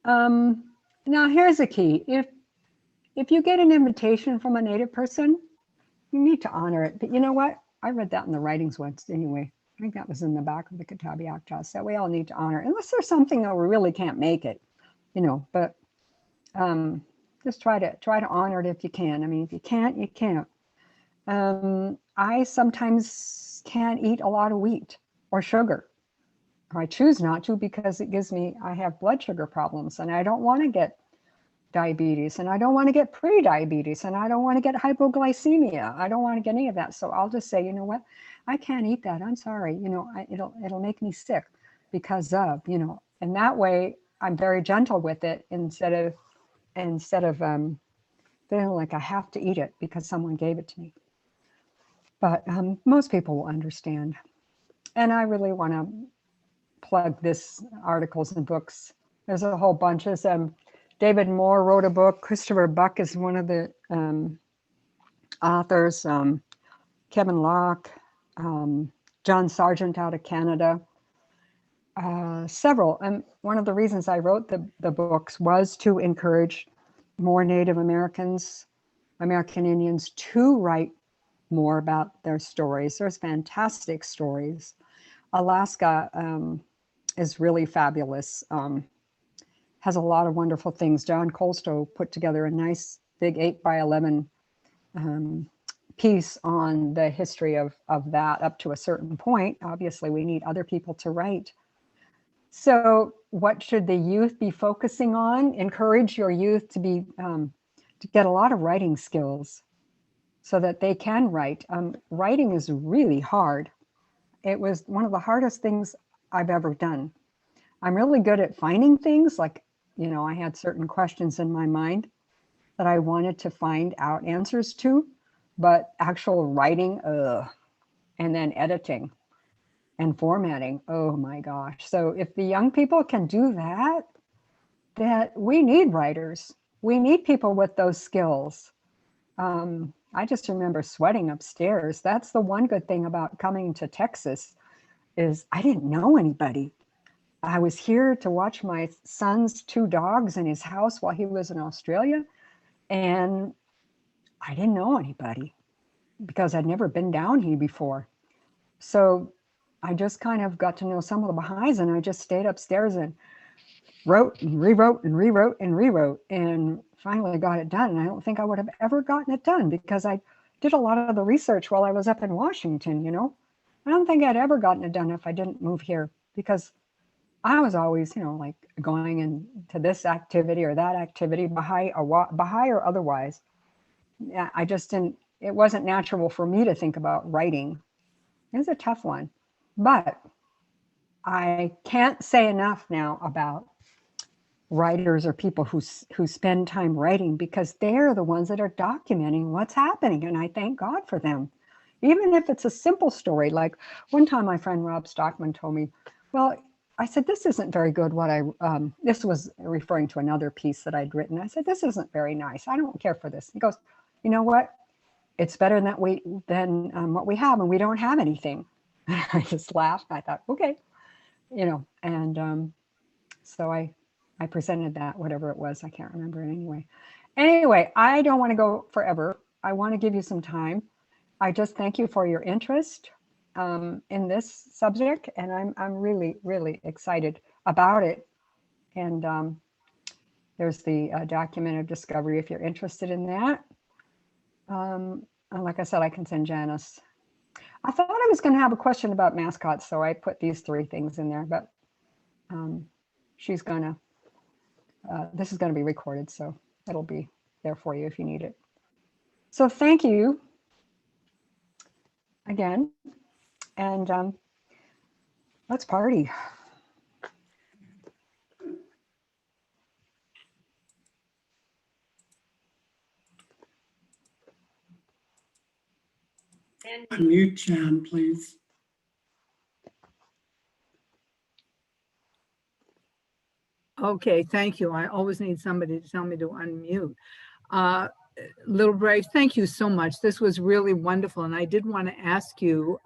Now here's the key. If you get an invitation from a Native person, you need to honor it. But you know what? I read that in the writings once anyway. I think that was in the back of the Kitabi Aktas, that we all need to honor, unless there's something that we really can't make it, you know, but just try to honor it if you can. I mean, if you can't, you can't. I sometimes can't eat a lot of wheat or sugar. Or I choose not to because I have blood sugar problems and I don't want to get diabetes and I don't want to get pre-diabetes and I don't want to get hypoglycemia. I don't want to get any of that. So I'll just say, you know what, I can't eat that. I'm sorry. You know, it'll make me sick because of, you know, and that way I'm very gentle with it instead of feeling feel like I have to eat it because someone gave it to me. But most people will understand. And I really want to plug this articles and books. There's a whole bunch. David Moore wrote a book. Christopher Buck is one of the authors. Kevin Locke, John Sargent out of Canada, several. And one of the reasons I wrote the books was to encourage more Native Americans, American Indians to write more about their stories. There's fantastic stories. Alaska is really fabulous. Has a lot of wonderful things. John Colstow put together a nice big 8x11 piece on the history of that up to a certain point. Obviously, we need other people to write. So what should the youth be focusing on? Encourage your youth to be to get a lot of writing skills so that they can write. Writing is really hard. It was one of the hardest things I've ever done. I'm really good at finding things, like, you know, I had certain questions in my mind that I wanted to find out answers to, but actual writing, and then editing and formatting, oh my gosh. So if the young people can do that, that we need writers. We need people with those skills. I just remember sweating upstairs. That's the one good thing about coming to Texas is I didn't know anybody. I was here to watch my son's 2 dogs in his house while he was in Australia. And I didn't know anybody because I'd never been down here before. So I just kind of got to know some of the Baha'is, and I just stayed upstairs and wrote and rewrote and rewrote and rewrote, and finally got it done. And I don't think I would have ever gotten it done because I did a lot of the research while I was up in Washington, you know. I don't think I'd ever gotten it done if I didn't move here, because I was always, you know, like going into this activity or that activity, Baha'i or otherwise. Yeah, I just didn't, it wasn't natural for me to think about writing. It was a tough one, but I can't say enough now about writers or people who spend time writing, because they're the ones that are documenting what's happening. And I thank God for them. Even if it's a simple story, like one time my friend Rob Stockman told me, well, I said, this isn't very good what this was referring to another piece that I'd written. I said, this isn't very nice. I don't care for this. He goes, you know what? It's better than what we have, and we don't have anything. I just laughed. I thought, okay, you know, and so I presented that, whatever it was. I can't remember it anyway. Anyway, I don't want to go forever. I want to give you some time. I just thank you for your interest in this subject, and I'm really, really excited about it. And there's the document of discovery if you're interested in that. And like I said, I can send Janice. I thought I was going to have a question about mascots, so I put these 3 things in there, but she's gonna, this is going to be recorded, so it'll be there for you if you need it. So thank you again, and let's party. Unmute Jan, please. Okay, thank you. I always need somebody to tell me to unmute. Littlebrave, thank you so much. This was really wonderful. And I did want to ask you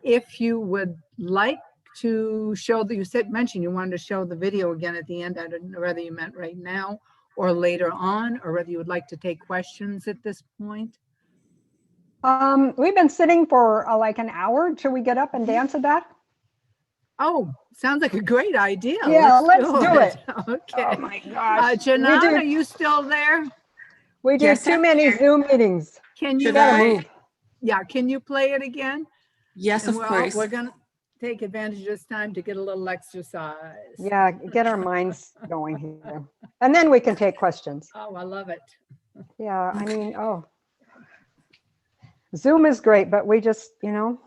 if you would like to show that you mentioned you wanted to show the video again at the end. I don't know whether you meant right now or later on, or whether you would like to take questions at this point. We've been sitting for like an hour. Should we get up and dance at that? Oh, sounds like a great idea. Yeah, let's do it. Okay. Oh my gosh. Janan, are you still there? We do Yes, too I'm many here. Zoom meetings. Can you Should I? move? Yeah, can you play it again? Yes, And of course. we're going to take advantage of this time to get a little exercise. Yeah, get our minds going here. And then we can take questions. Oh, I love it. Yeah, I mean, oh. Zoom is great, but we just, you know.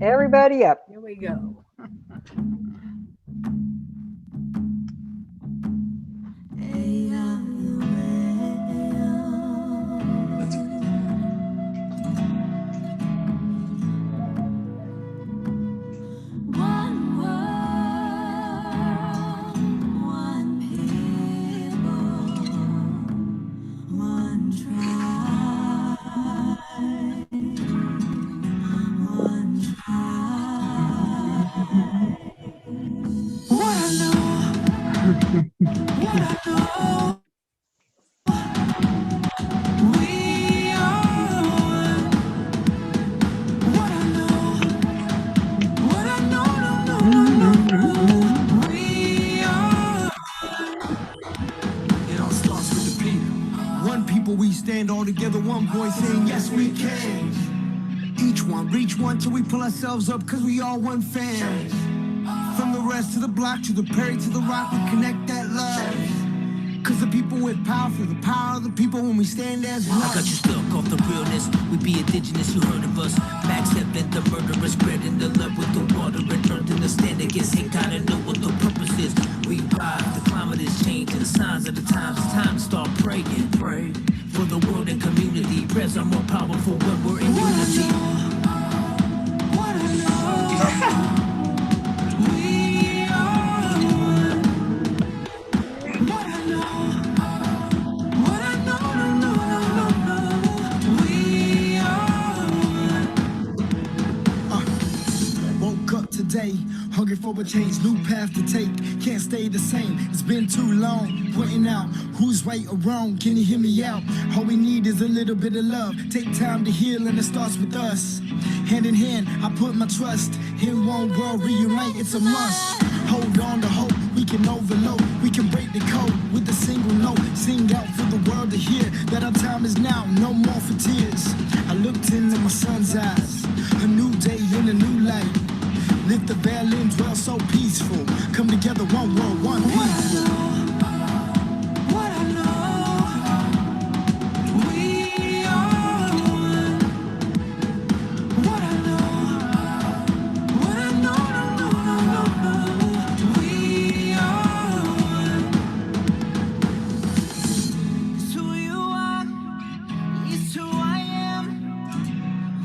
Everybody up. Here we go. We stand all together, one voice saying yes we can. Each one, reach one till we pull ourselves up, cause we all one fam. From the rest to the block, to the Perry, to the rock, we connect that love. Cause the people with power feel the power of the people when we stand as one. I got you stuck off the realness. We be indigenous, you heard of us. Max Heaven, the murderers, spreading the love with the water and earth in the stand against hate. Gotta know what the purpose is. We rise, the climate is changing, the signs of the times. It's time to start praying. Pray for the world and community. Prayers are more powerful when we're in unity. What I know. Hungry for a change, new path to take. Can't stay the same, it's been too long. Pointing out who's right or wrong, can you hear me out? All we need is a little bit of love. Take time to heal and it starts with us. Hand in hand, I put my trust. In one world, reunite, it's a must. Hold on to hope, we can overload. We can break the code with a single note. Sing out for the world to hear that our time is now, no more for tears. I looked into my son's eyes, a new day in a new light. Lift the veil and dwell so peaceful. Come together, one world, one people. What I know, we are one. What I know, we are one. It's who you are, it's who I am.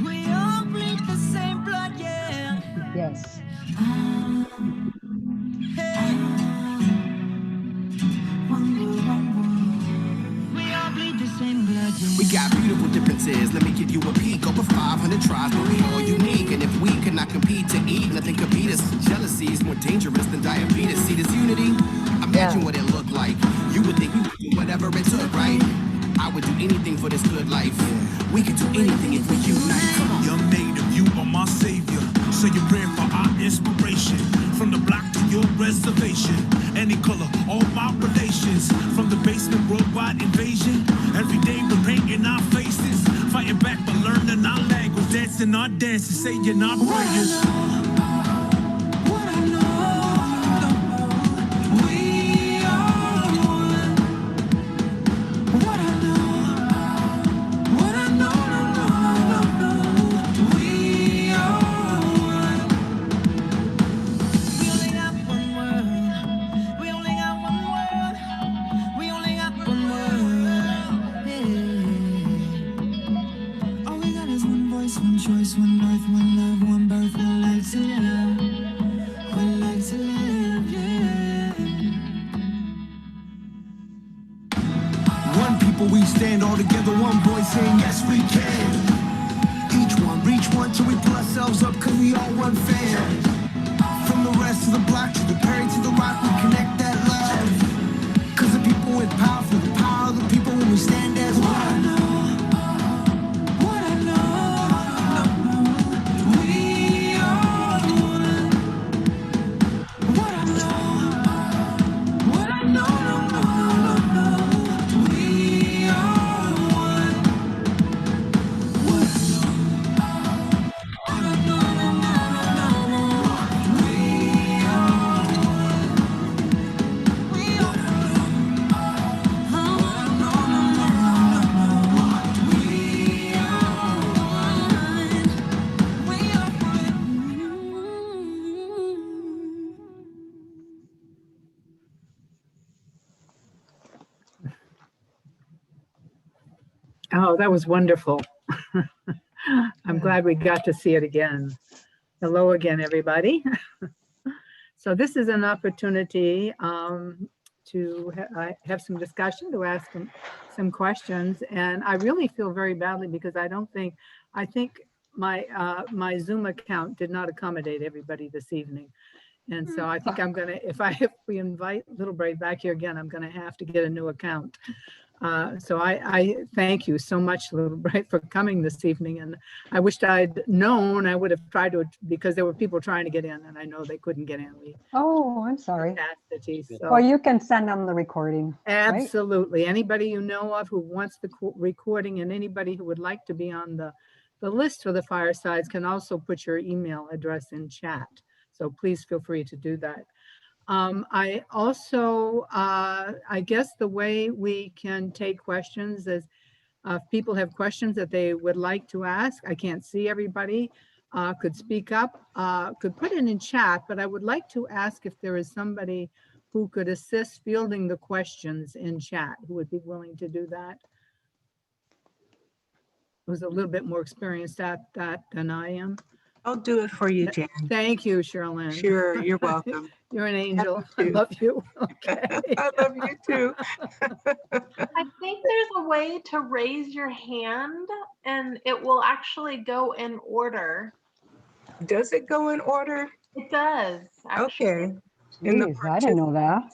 We all bleed the same blood, yeah. Yes. We got beautiful differences. Let me give you a peek. Over 500 tribes, but we all unique. And if we could not compete to eat, nothing could beat us. Jealousy is more dangerous than diabetes. See this unity? Imagine what it looked like. You would think we would do whatever it took, right? I would do anything for this good life. We could do anything if we unite. Young native, you are my savior. So you're praying for our inspiration. From the block to your reservation. Any color, all my relations. From the basement, worldwide invasion. Every day we're painting our faces. Fighting back but learning our language. Dancing our dances, saying our prayers. We stand all together, one voice saying yes we can. Each one, reach one till we pull ourselves up, cause we all one fam. From the rest to the block, to the Perry, to the rock, we connect that love. Cause the people with power feel the power of the people when we stand as one. Oh, that was wonderful. I'm glad we got to see it again. Hello again, everybody. So this is an opportunity to have some discussion, to ask some questions. And I really feel very badly because I think my Zoom account did not accommodate everybody this evening. And so I think I'm gonna, if we invite Littlebrave back here again, I'm gonna have to get a new account. So I thank you so much, Littlebrave, for coming this evening. And I wished I'd known, I would have tried to, because there were people trying to get in and I know they couldn't get in. Oh, I'm sorry. So, Well, you can send them the recording. Absolutely. Right? Anybody you know of who wants the recording and anybody who would like to be on the list for the firesides can also put your email address in chat. So please feel free to do that. I also, I guess the way we can take questions is if people have questions that they would like to ask. I can't see everybody, could speak up, could put it in chat, but I would like to ask if there is somebody who could assist fielding the questions in chat, who would be willing to do that. Who's a little bit more experienced at that than I am. I'll do it for you, Jan. Thank you, Sherilyn. Sure, you're welcome. You're an angel. I love you. Okay. I love you too. I think there's a way to raise your hand and it will actually go in order. Does it go in order? It does. Actually. Okay. Jeez, I didn't know that.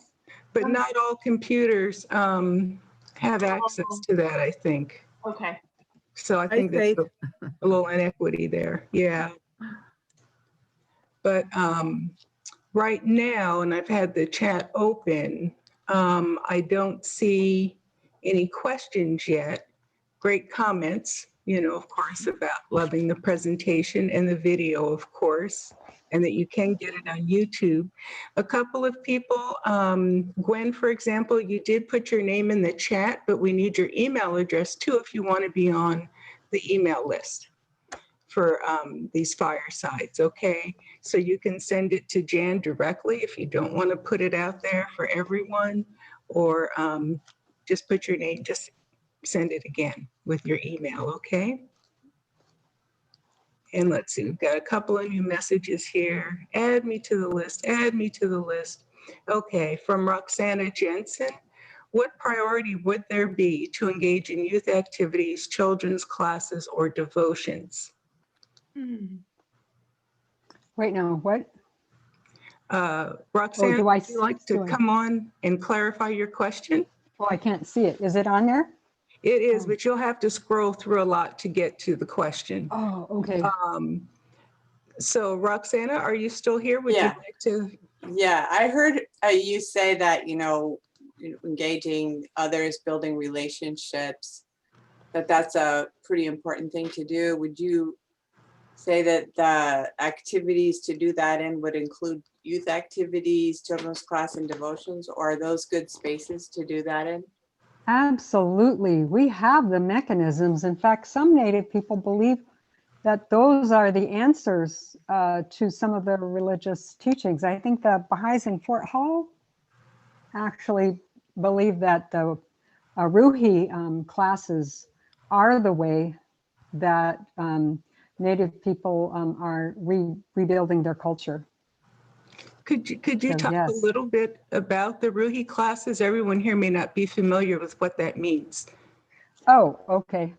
But not all computers have access to that, I think. Okay. So I think there's a little inequity there. Yeah. But right now, and I've had the chat open, I don't see any questions yet. Great comments, you know, of course, about loving the presentation and the video, of course, and that you can get it on YouTube. A couple of people, Gwen, for example, you did put your name in the chat, but we need your email address too if you want to be on the email list for these firesides, okay? So you can send it to Jan directly if you don't want to put it out there for everyone, or just put your name, just send it again with your email, okay? And let's see, we've got a couple of new messages here. Add me to the list, add me to the list. Okay, from Roxana Jensen. What priority would there be to engage in youth activities, children's classes, or devotions? Wait, no, what? Roxanne, would you like to come on and clarify your question? Oh, I can't see it. Is it on there? It is, but you'll have to scroll through a lot to get to the question. Oh, okay. So Roxana, are you still here? Would you like to? Yeah, I heard you say that, you know, engaging others, building relationships, that's a pretty important thing to do. Would you say that the activities to do that in would include youth activities, children's class, and devotions, or are those good spaces to do that in? Absolutely. We have the mechanisms. In fact, some Native people believe that those are the answers to some of their religious teachings. I think the Baha'is in Fort Hall actually believe that the Ruhi classes are the way that Native people are rebuilding their culture. Could you So, talk yes. a little bit about the Ruhi classes? Everyone here may not be familiar with what that means. Oh, okay.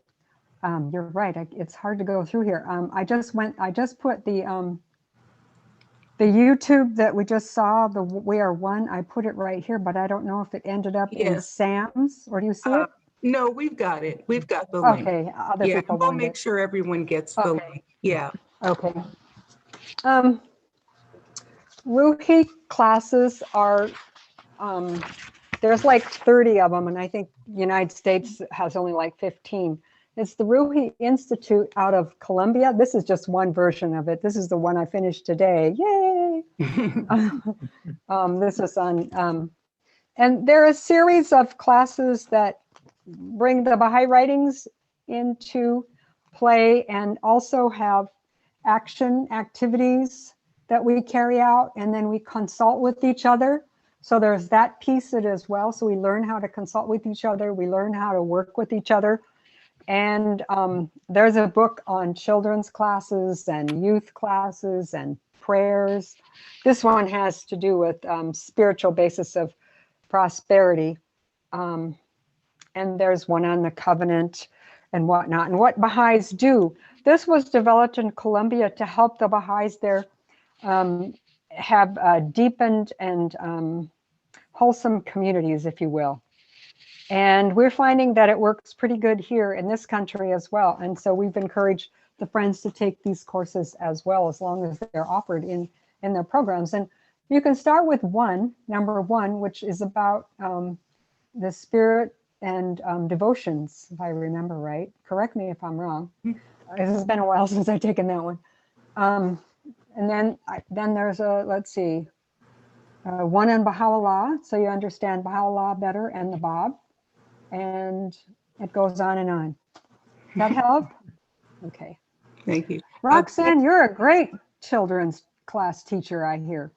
You're right. It's hard to go through here. I just put the YouTube that we just saw, the We Are One. I put it right here, but I don't know if it ended up in Sam's, or do you see it? No, we've got it. We've got the link. Okay, other people we'll want make it. sure everyone gets the link. Yeah. Okay. Ruhi classes are, there's like 30 of them, and I think the United States has only like 15. It's the Ruhi Institute out of Colombia. This is just one version of it. This is the one I finished today. Yay! This is on, and there are a series of classes that bring the Baha'i writings into play and also have action activities that we carry out, and then we consult with each other. So there's that piece of it as well. So we learn how to consult with each other. We learn how to work with each other. And there's a book on children's classes and youth classes and prayers. This one has to do with spiritual basis of prosperity. And there's one on the covenant and whatnot, and what Baha'is do. This was developed in Colombia to help the Baha'is there have deepened and wholesome communities, if you will. And we're finding that it works pretty good here in this country as well. And so we've encouraged the friends to take these courses as well, as long as they're offered in their programs. And you can start with number one, which is about the spirit and devotions, if I remember right. Correct me if I'm wrong. This has been a while since I've taken that one. And then there's let's see, one on Baha'u'llah, so you understand Baha'u'llah better, and the Bab. And it goes on and on. Does that help? Okay. Thank you. Roxanne, you're a great children's class teacher, I hear.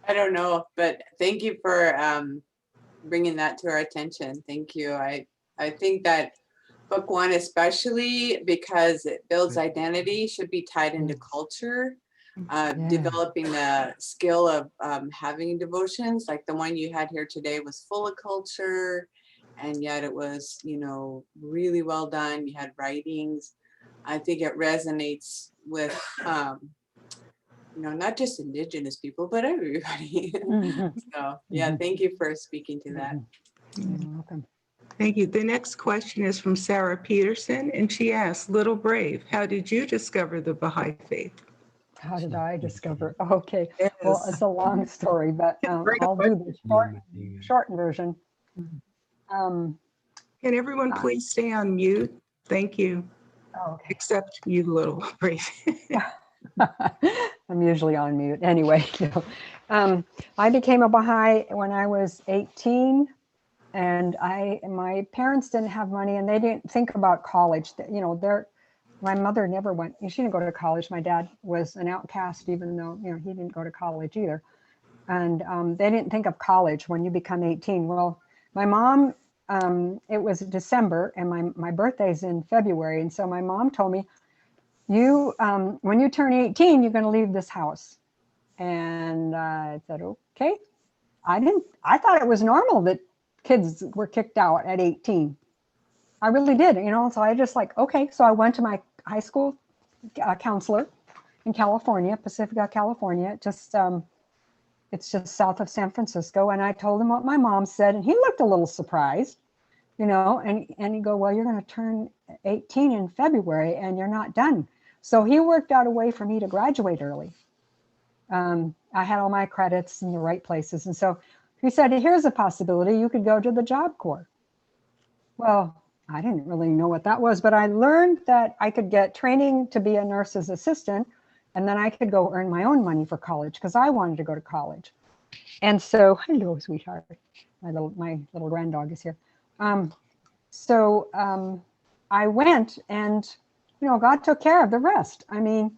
I don't know, but thank you for bringing that to our attention. Thank you. I think that book one, especially because it builds identity, should be tied into culture. Developing the skill of having devotions, like the one you had here today was full of culture, and yet it was, really well done. You had writings. I think it resonates with, not just Indigenous people, but everybody. So yeah, thank you for speaking to that. You're welcome. Thank you. The next question is from Sarah Peterson, and she asks, Littlebrave, how did you discover the Baha'i Faith? How did I discover? Okay, well, it's a long story, but I'll do the short version. Can everyone please stay on mute? Thank you. Okay. Except you, Littlebrave. I'm usually on mute. Anyway, I became a Baha'i when I was 18, and my parents didn't have money, and they didn't think about college. My mother never went. She didn't go to college. My dad was an outcast, even though he didn't go to college either. And they didn't think of college when you become 18. Well, my mom, it was December, and my birthday's in February, and so my mom told me, when you turn 18, you're going to leave this house. And I said, okay. I thought it was normal that kids were kicked out at 18. I really did, so I just okay. So I went to my high school counselor in California, Pacifica, California, it's just south of San Francisco. And I told him what my mom said, and he looked a little surprised, and he go, well, you're going to turn 18 in February and you're not done. So he worked out a way for me to graduate early. I had all my credits in the right places. And so he said, here's a possibility. You could go to the Job Corps. Well, I didn't really know what that was, but I learned that I could get training to be a nurse's assistant, and then I could go earn my own money for college because I wanted to go to college. And so, hello, sweetheart. My little grand dog is here. So I went, and God took care of the rest. I mean,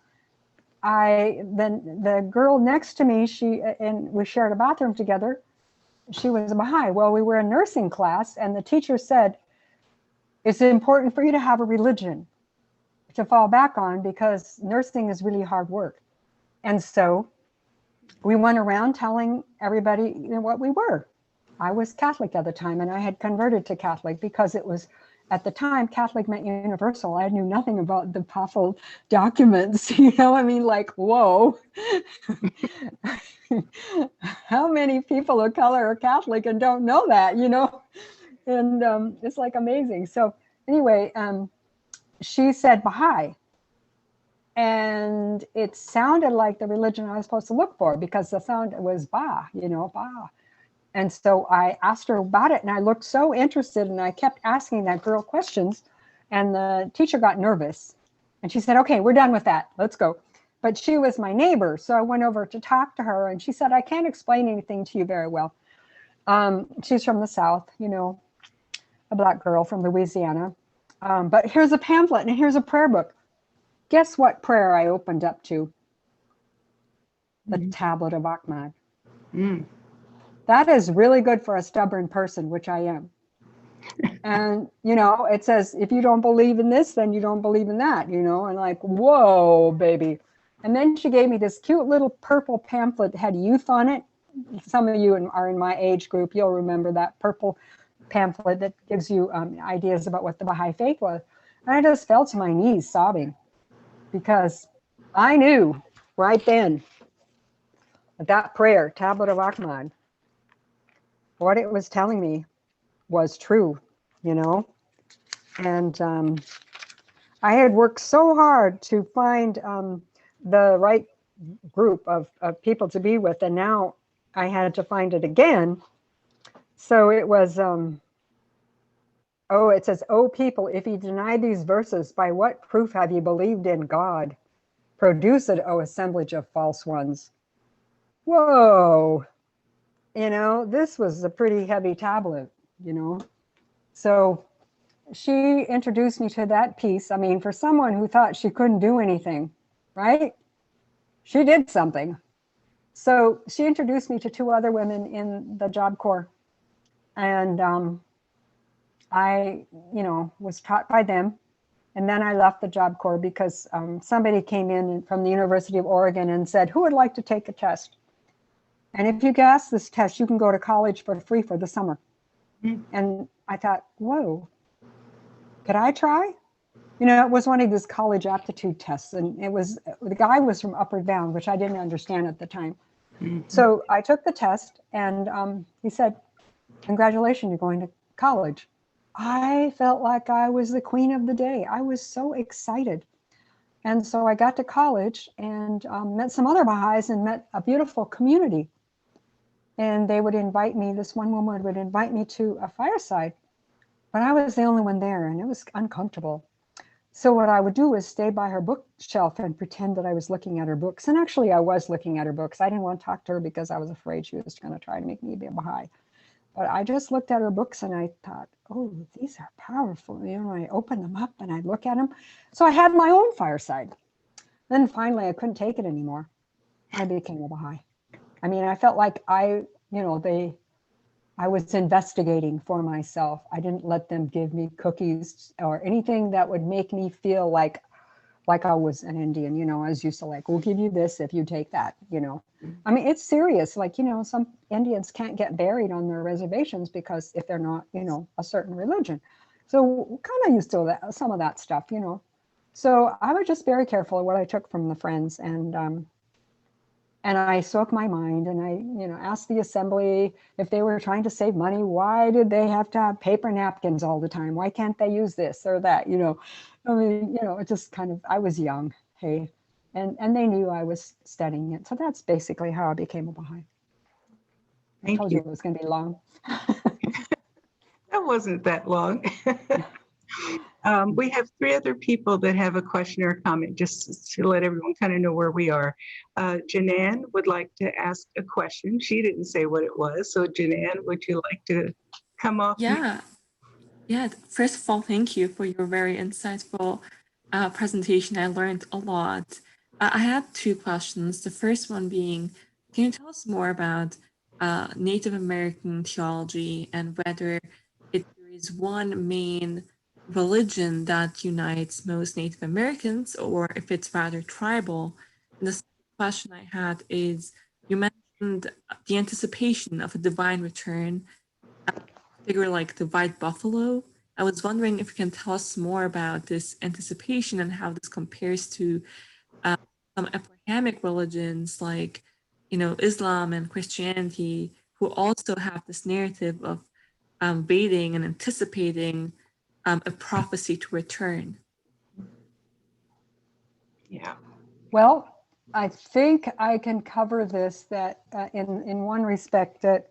then the girl next to me, and we shared a bathroom together. She was a Baha'i. Well, we were in nursing class, and the teacher said, it's important for you to have a religion to fall back on because nursing is really hard work. And so we went around telling everybody what we were. I was Catholic at the time, and I had converted to Catholic because it was, at the time, Catholic meant universal. I knew nothing about the papal documents, whoa. How many people of color are Catholic and don't know that, And it's amazing. So anyway, she said Baha'i. And it sounded like the religion I was supposed to look for because the sound was Ba, Ba. And so I asked her about it, and I looked so interested, and I kept asking that girl questions, and the teacher got nervous. And she said, okay, we're done with that. Let's go. But she was my neighbor. So I went over to talk to her, and she said, I can't explain anything to you very well. She's from the South, a Black girl from Louisiana. But here's a pamphlet and here's a prayer book. Guess what prayer I opened up to? The Tablet of Ahmad. That is really good for a stubborn person, which I am. And, you know, it says, if you don't believe in this, then you don't believe in that, you know, and like, whoa, baby. And then she gave me this cute little purple pamphlet that had youth on it. Some of you are in my age group. You'll remember that purple pamphlet that gives you ideas about what the Baha'i Faith was. And I just fell to my knees sobbing because I knew right then that that prayer, Tablet of Ahmad, what it was telling me was true, you know. And I had worked so hard to find the right group of people to be with, and now I had to find it again. So it was, oh, it says, "Oh people, if you deny these verses, by what proof have you believed in God? Produce it, O assemblage of false ones." Whoa, you know, this was a pretty heavy tablet, you know. So she introduced me to that piece. I mean, for someone who thought she couldn't do anything, right? She did something. So she introduced me to two other women in the Job Corps. And I, you know, was taught by them. And then I left the Job Corps because somebody came in from the University of Oregon and said, who would like to take a test? And if you pass this test, you can go to college for free for the summer. And I thought, whoa, could I try? You know, it was one of these college aptitude tests, and it was, the guy was from Upward Bound, which I didn't understand at the time. So I took the test, and he said, congratulations, you're going to college. I felt like I was the queen of the day. I was so excited. And so I got to college and met some other Baha'is and met a beautiful community. And they would invite me, this one woman would invite me to a fireside, but I was the only one there and it was uncomfortable. So what I would do is stay by her bookshelf and pretend that I was looking at her books. And actually I was looking at her books. I didn't want to talk to her because I was afraid she was going to try to make me be a Baha'i. But I just looked at her books and I thought, oh, these are powerful. You know, I opened them up and I look at them. So I had my own fireside. Then finally I couldn't take it anymore. I became a Baha'i. I mean, I felt like I was investigating for myself. I didn't let them give me cookies or anything that would make me feel like I was an Indian, you know. I was used to like, we'll give you this if you take that, you know. I mean, it's serious. Like, you know, some Indians can't get buried on their reservations because if they're not, you know, a certain religion. So kind of used to that, some of that stuff, you know. So I was just very careful of what I took from the friends, and I spoke my mind, and I, you know, asked the assembly if they were trying to save money, why did they have to have paper napkins all the time? Why can't they use this or that, you know? I mean, you know, it just kind of, I was young, hey, and they knew I was studying it. So that's basically how I became a Baha'i. I told you it was going to be long. That wasn't that long. We have three other people that have a question or a comment, just to let everyone kind of know where we are. Janan would like to ask a question. She didn't say what it was. So Janan, would you like to come off? Yeah. Yeah. First of all, thank you for your very insightful presentation. I learned a lot. I had two questions. The first one being, can you tell us more about Native American theology and whether there is one main religion that unites most Native Americans, or if it's rather tribal? And the second question I had is, you mentioned the anticipation of a divine return, a figure like the white buffalo. I was wondering if you can tell us more about this anticipation and how this compares to some Abrahamic religions like, you know, Islam and Christianity, who also have this narrative of waiting and anticipating a prophecy to return. Yeah. Well, I think I can cover this, that in one respect, that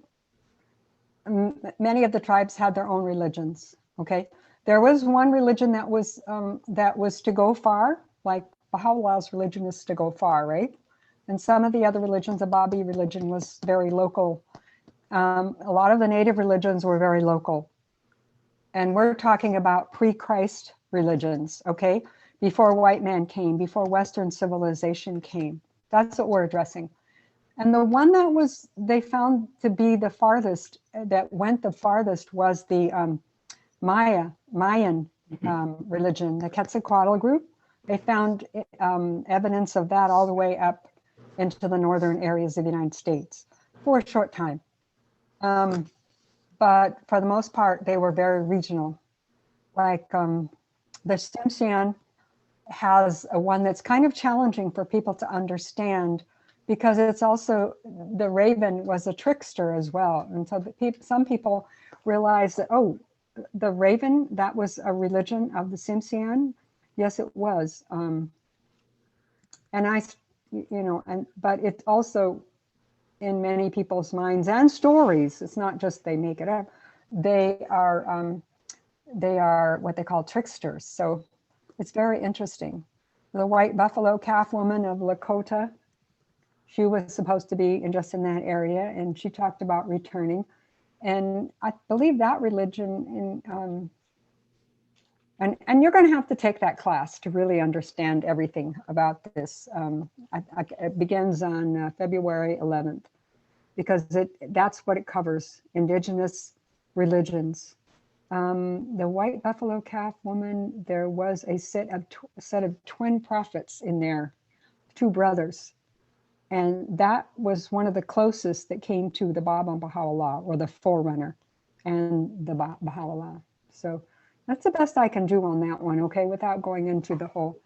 many of the tribes had their own religions. Okay, there was one religion that was to go far, like Baha'u'llah's religion is to go far, right? And some of the other religions, the Baha'i religion was very local. A lot of the native religions were very local. And we're talking about pre-Christ religions, okay? Before white man came, before Western civilization came. That's what we're addressing. And the one that they found to be the farthest, that went the farthest, was the Mayan religion, the Quetzalcoatl group. They found evidence of that all the way up into the northern areas of the United States for a short time. But for the most part, they were very regional. Like the Tsimshean has a one that's kind of challenging for people to understand, because it's also, the raven was a trickster as well. And so some people realize that, oh, the raven, that was a religion of the Tsimshean. Yes, it was. And but it also, in many people's minds and stories, it's not just they make it up, they are what they call tricksters. So it's very interesting. The white buffalo calf woman of Lakota, she was supposed to be just in that area, and she talked about returning. And I believe that religion, and you're going to have to take that class to really understand everything about this. It begins on February 11th, because that's what it covers: Indigenous religions. The white buffalo calf woman, there was a set of twin prophets in there, two brothers. And that was one of the closest that came to the Baba Baha'u'llah, or the forerunner, and the Baha'u'llah. So that's the best I can do on that one, okay, without going into the whole.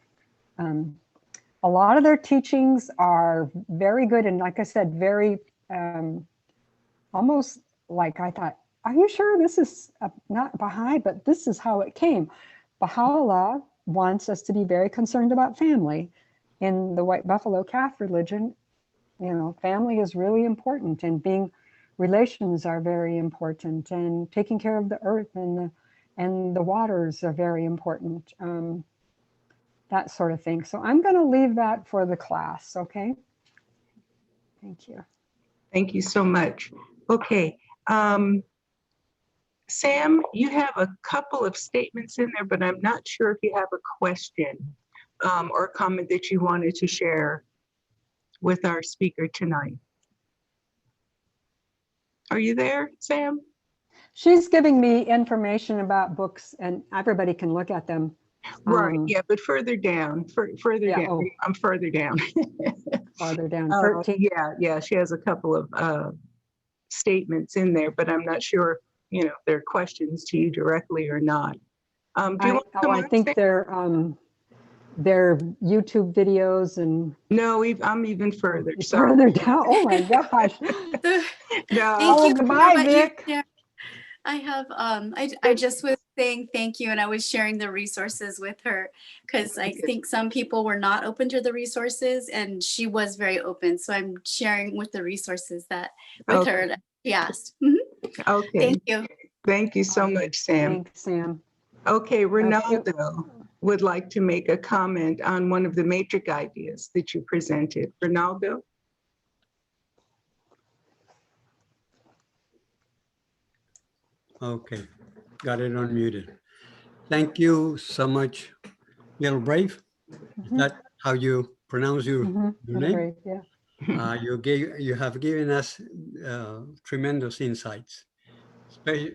A lot of their teachings are very good, and like I said, very almost like I thought, are you sure this is not Baha'i, but this is how it came? Baha'u'llah wants us to be very concerned about family. In the white buffalo calf religion, family is really important, and relations are very important, and taking care of the earth and the waters are very important, that sort of thing. So I'm going to leave that for the class, okay? Thank you. Thank you so much. Okay. Sam, you have a couple of statements in there, but I'm not sure if you have a question or comment that you wanted to share with our speaker tonight. Are you there, Sam? She's giving me information about books, and everybody can look at them. Right, yeah, but further down, further down. Oh. I'm further down. Farther down, 13. Yeah, she has a couple of statements in there, but I'm not sure, if they're questions to you directly or not. Do you want to come I on, think Sam? they're YouTube videos, and No, I'm even further. further down. Oh my gosh. No. Thank you for goodbye, what you Vic. shared. I have I just was saying thank you, and I was sharing the resources with her, because I think some people were not open to the resources, and she was very open. So I'm sharing with the resources that with her that she asked. Okay. Thank you. Thank you so much, Sam. Thanks, Sam. Okay, Ronaldo would like to make a comment on one of the matrix ideas that you presented. Ronaldo? Okay, got it unmuted. Thank you so much, Littlebrave. Is that how you pronounce your name? Littlebrave, yeah. You have given us tremendous insights,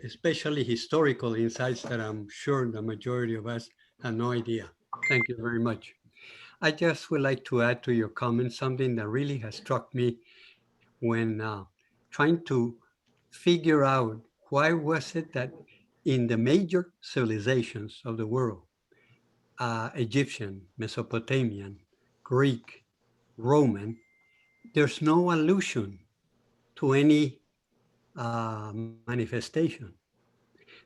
especially historical insights that I'm sure the majority of us have no idea. Thank you very much. I just would like to add to your comment something that really has struck me when trying to figure out why was it that in the major civilizations of the world, Egyptian, Mesopotamian, Greek, Roman, there's no allusion to any manifestation.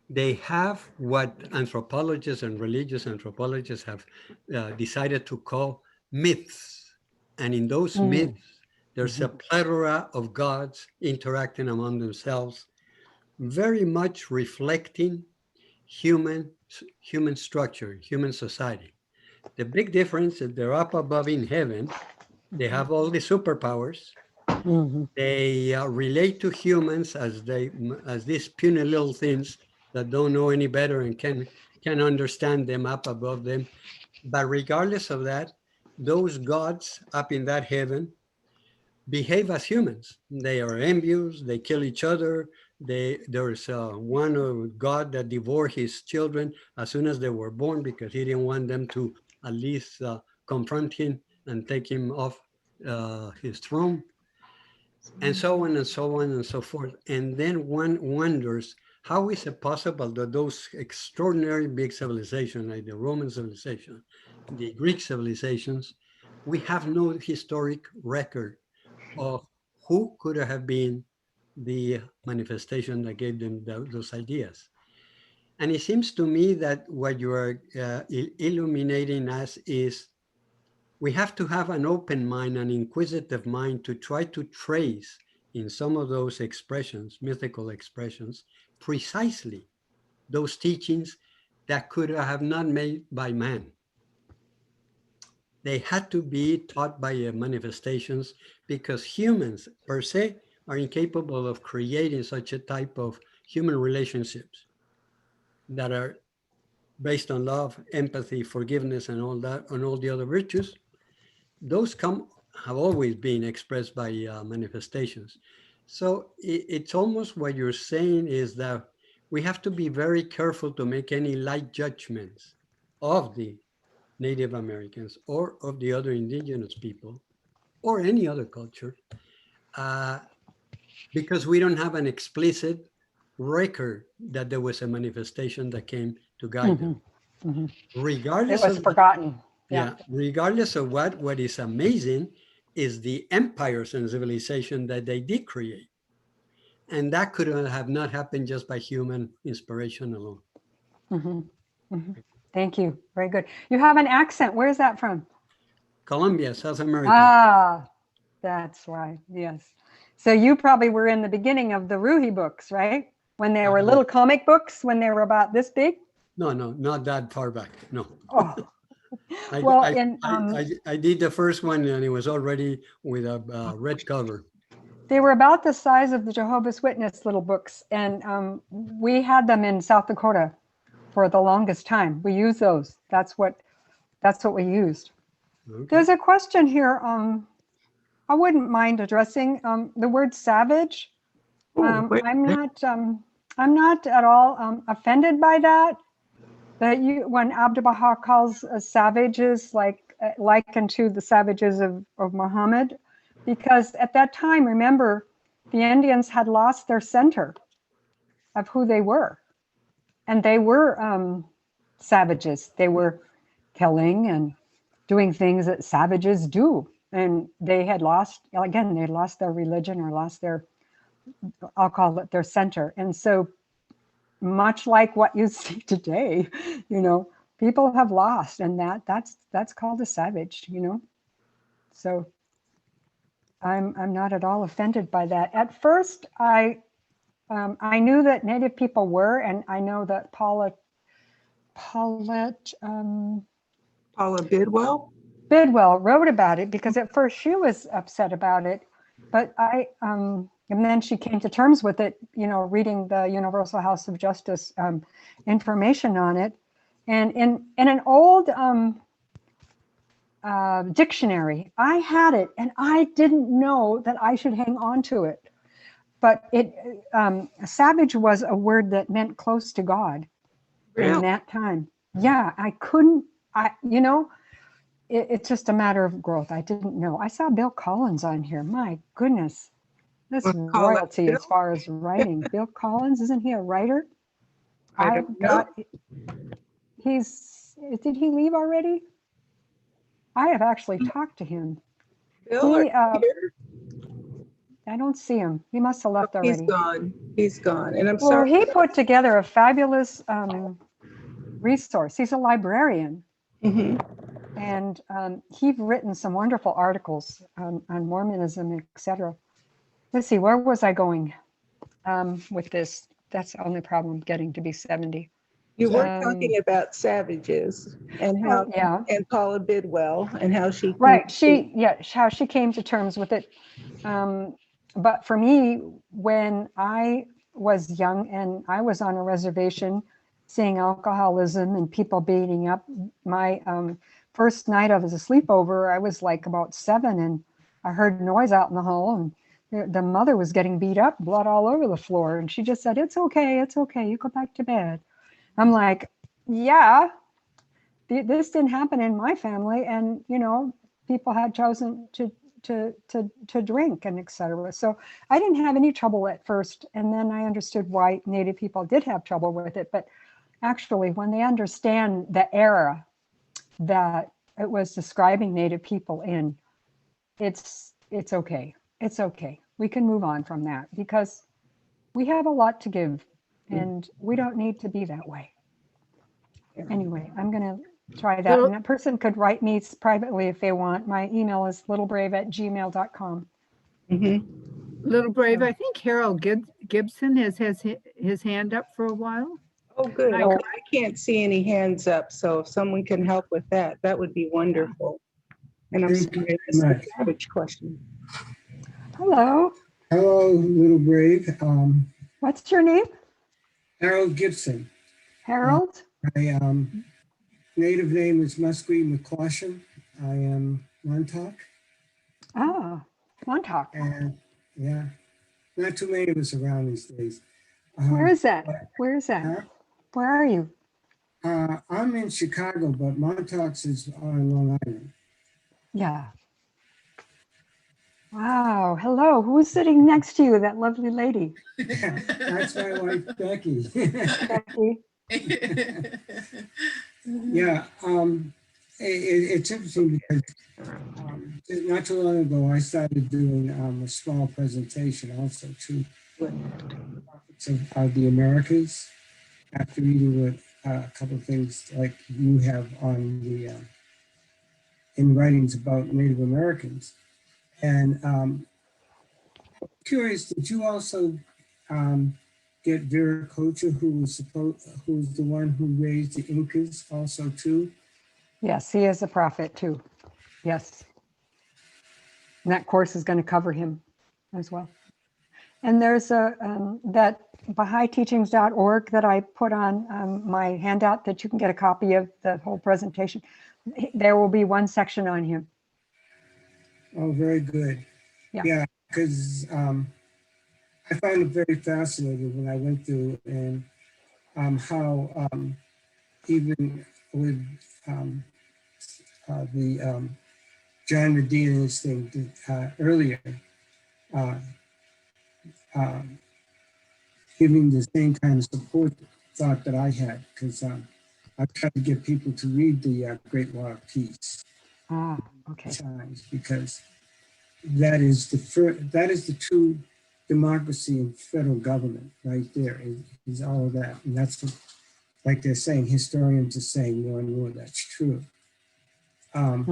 They have what anthropologists and religious anthropologists have decided to call myths. And in those myths, there's a plethora of gods interacting among themselves, very much reflecting human structure, human society. The big difference is they're up above in heaven. They have all the superpowers. They relate to humans as these puny little things that don't know any better and can understand them up above them. But regardless of that, those gods up in that heaven behave as humans. They are envious, they kill each other, There's one of God that divorced his children as soon as they were born because he didn't want them to at least confront him and take him off his throne, and so on and so on and so forth. And then one wonders, how is it possible that those extraordinary big civilizations like the Roman civilization, the Greek civilizations, we have no historic record of who could have been the manifestation that gave them those ideas. And it seems to me that what you are illuminating us is we have to have an open mind, an inquisitive mind to try to trace in some of those expressions, mythical expressions, precisely those teachings that could have not made by man. They had to be taught by manifestations because humans per se are incapable of creating such a type of human relationships that are based on love, empathy, forgiveness, and all that, and all the other virtues. Those have always been expressed by manifestations. So it's almost what you're saying is that we have to be very careful to make any light judgments of the Native Americans or of the other indigenous people or any other culture because we don't have an explicit record that there was a manifestation that came to guide them. Regardless it was forgotten. Yeah, regardless of what is amazing is the empires and civilization that they did create. And that could have not happened just by human inspiration alone. Thank you. Very good. You have an accent. Where's that from? Colombia, South America. Ah, that's right. Yes. So you probably were in the beginning of the Ruhi books, right? When they were little comic books, when they were about this big? No, not that far back. No. Oh. I did the first one and it was already with a red cover. They were about the size of the Jehovah's Witness little books. And we had them in South Dakota for the longest time. We use those. That's what we used. Okay. There's a question here. I wouldn't mind addressing the word savage. I'm not at all offended by that. That when Abdu'l-Baha calls savages likened to the savages of Muhammad, because at that time, remember, the Indians had lost their center of who they were, and they were savages. They were killing and doing things that savages do, and they had lost their religion or lost their, I'll call it their center, and so. Much like what you see today, people have lost, and that's called a savage, So I'm not at all offended by that. At first, I knew that Native people were, and I know that Paula Bidwell wrote about it because at first she was upset about it, but and then she came to terms with it, reading the Universal House of Justice information on it. And in an old dictionary, I had it and I didn't know that I should hang on to it. But savage was a word that meant close to God in that time. Yeah, it's just a matter of growth. I didn't know. I saw Bill Collins on here. My goodness. That's royalty as far as writing. Bill Collins, isn't he a writer? I don't know. Did he leave already? I have actually talked to him. Bill, I don't see him. He must have left already. He's gone. And I'm sorry. He put together a fabulous resource. He's a librarian. And he's written some wonderful articles on Mormonism, etc. Let's see, where was I going with this? That's the only problem, getting to be 70. You were talking about savages and how, and Paula Bidwell and how she how she came to terms with it. But for me, when I was young and I was on a reservation, seeing alcoholism and people beating up, my first night of a sleepover, I was like about 7, and I heard noise out in the hall, and The mother was getting beat up, blood all over the floor. And she just said, it's okay. You go back to bed. I'm like, yeah, this didn't happen in my family. And, you know, people had chosen to drink and etc. So I didn't have any trouble at first. And then I understood why Native people did have trouble with it. But actually, when they understand the era that it was describing Native people in, it's okay. It's okay. We can move on from that because we have a lot to give and we don't need to be that way. Anyway, I'm going to try that. And that person could write me privately if they want. My email is littlebrave@gmail.com. Littlebrave, I think Harold Gibson has his hand up for a while. Oh, good. Okay. I can't see any hands up. So if someone can help with that, that would be wonderful. And I'm sorry, I missed the cabbage question. Hello. Hello, Littlebrave. What's your name? Harold Gibson. Harold? My native name is Musqueam McCaution. I am Montauk. Ah, Montauk. And yeah, not too many of us around these days. Where is that? Where is that? Where are you? I'm in Chicago, but Montauk is on Long Island. Yeah. Wow. Hello. Who's sitting next to you? That lovely lady. That's my wife, Becky. Becky. Yeah. It's interesting because not too long ago, I started doing a small presentation also to of the Americas after reading with a couple of things like you have on the in writings about Native Americans. And curious, did you also get Viracocha, who's the one who raised the Incas also too? Yes, he is a prophet too. Yes. And that course is going to cover him as well. And there's a that Baha'i-teachings.org that I put on my handout that you can get a copy of the whole presentation. There will be one section on him. Oh, very good. Yeah, because I found it very fascinating when I went through and how even with the John Medina's thing earlier, giving the same kind of support thought that I had, because I tried to get people to read the Great War of Peace. Ah, okay. Times, because that is the true democracy and federal government right there is all of that. And that's what, like they're saying, historians are saying more and more that's true. But,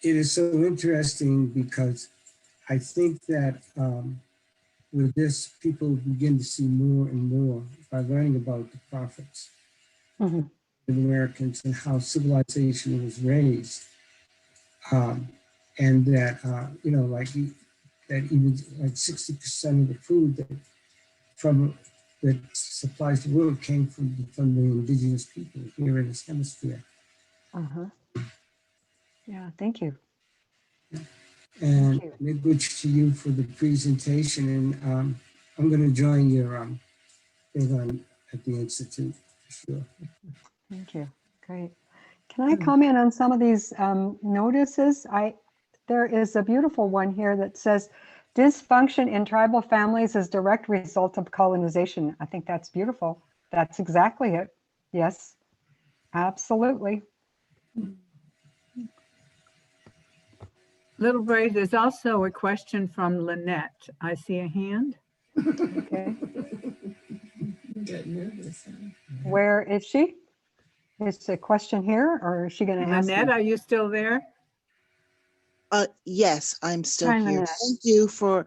it is so interesting because I think that with this, people begin to see more and more by learning about the prophets of Americans and how civilization was raised. And that, you know, like that even like 60% of the food that supplies the world came from the indigenous people here in this hemisphere. Yeah, thank you. And good to you for the presentation. And I'm going to join your thing on at the Institute for sure. Thank you. Great. Can I comment on some of these notices? There is a beautiful one here that says, dysfunction in tribal families is direct result of colonization. I think that's beautiful. That's exactly it. Yes, absolutely. Littlebrave, there's also a question from Lynette. I see a hand. Okay. Where is she? Is the question here, or is she going to ask Lynette, me? are you still there? Yes, I'm still Hi, here. Lynette. Thank you for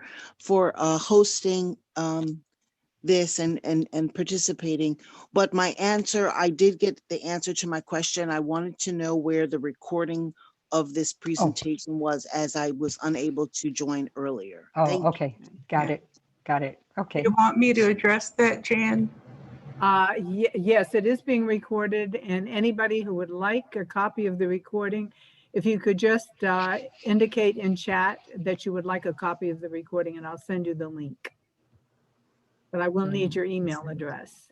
hosting this and participating. But my answer, I did get the answer to my question. I wanted to know where the recording of this presentation was, as I was unable to join earlier. Oh, okay. Got it. Got it. Okay. You want me to address that, Jan? Yes, it is being recorded, and anybody who would like a copy of the recording if you could just indicate in chat that you would like a copy of the recording, and I'll send you the link. But I will need your email address.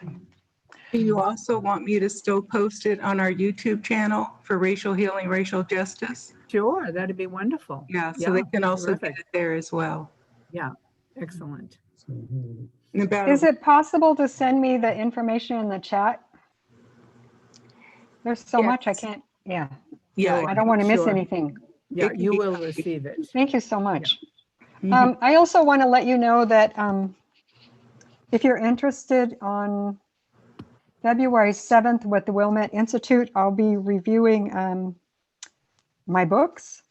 Do you also want me to still post it on our YouTube channel for Racial Healing, Racial Justice? Sure, that'd be wonderful. Yeah, so they can also terrific. get it there as well. Yeah, excellent. In about Is it possible to send me the information in the chat? There's so much I can't, yeah. Yeah, I don't want to miss sure. anything. Yeah, you will receive it. Thank you so much. I also want to let you know that if you're interested, on February 7th with the Wilmette Institute, I'll be reviewing my books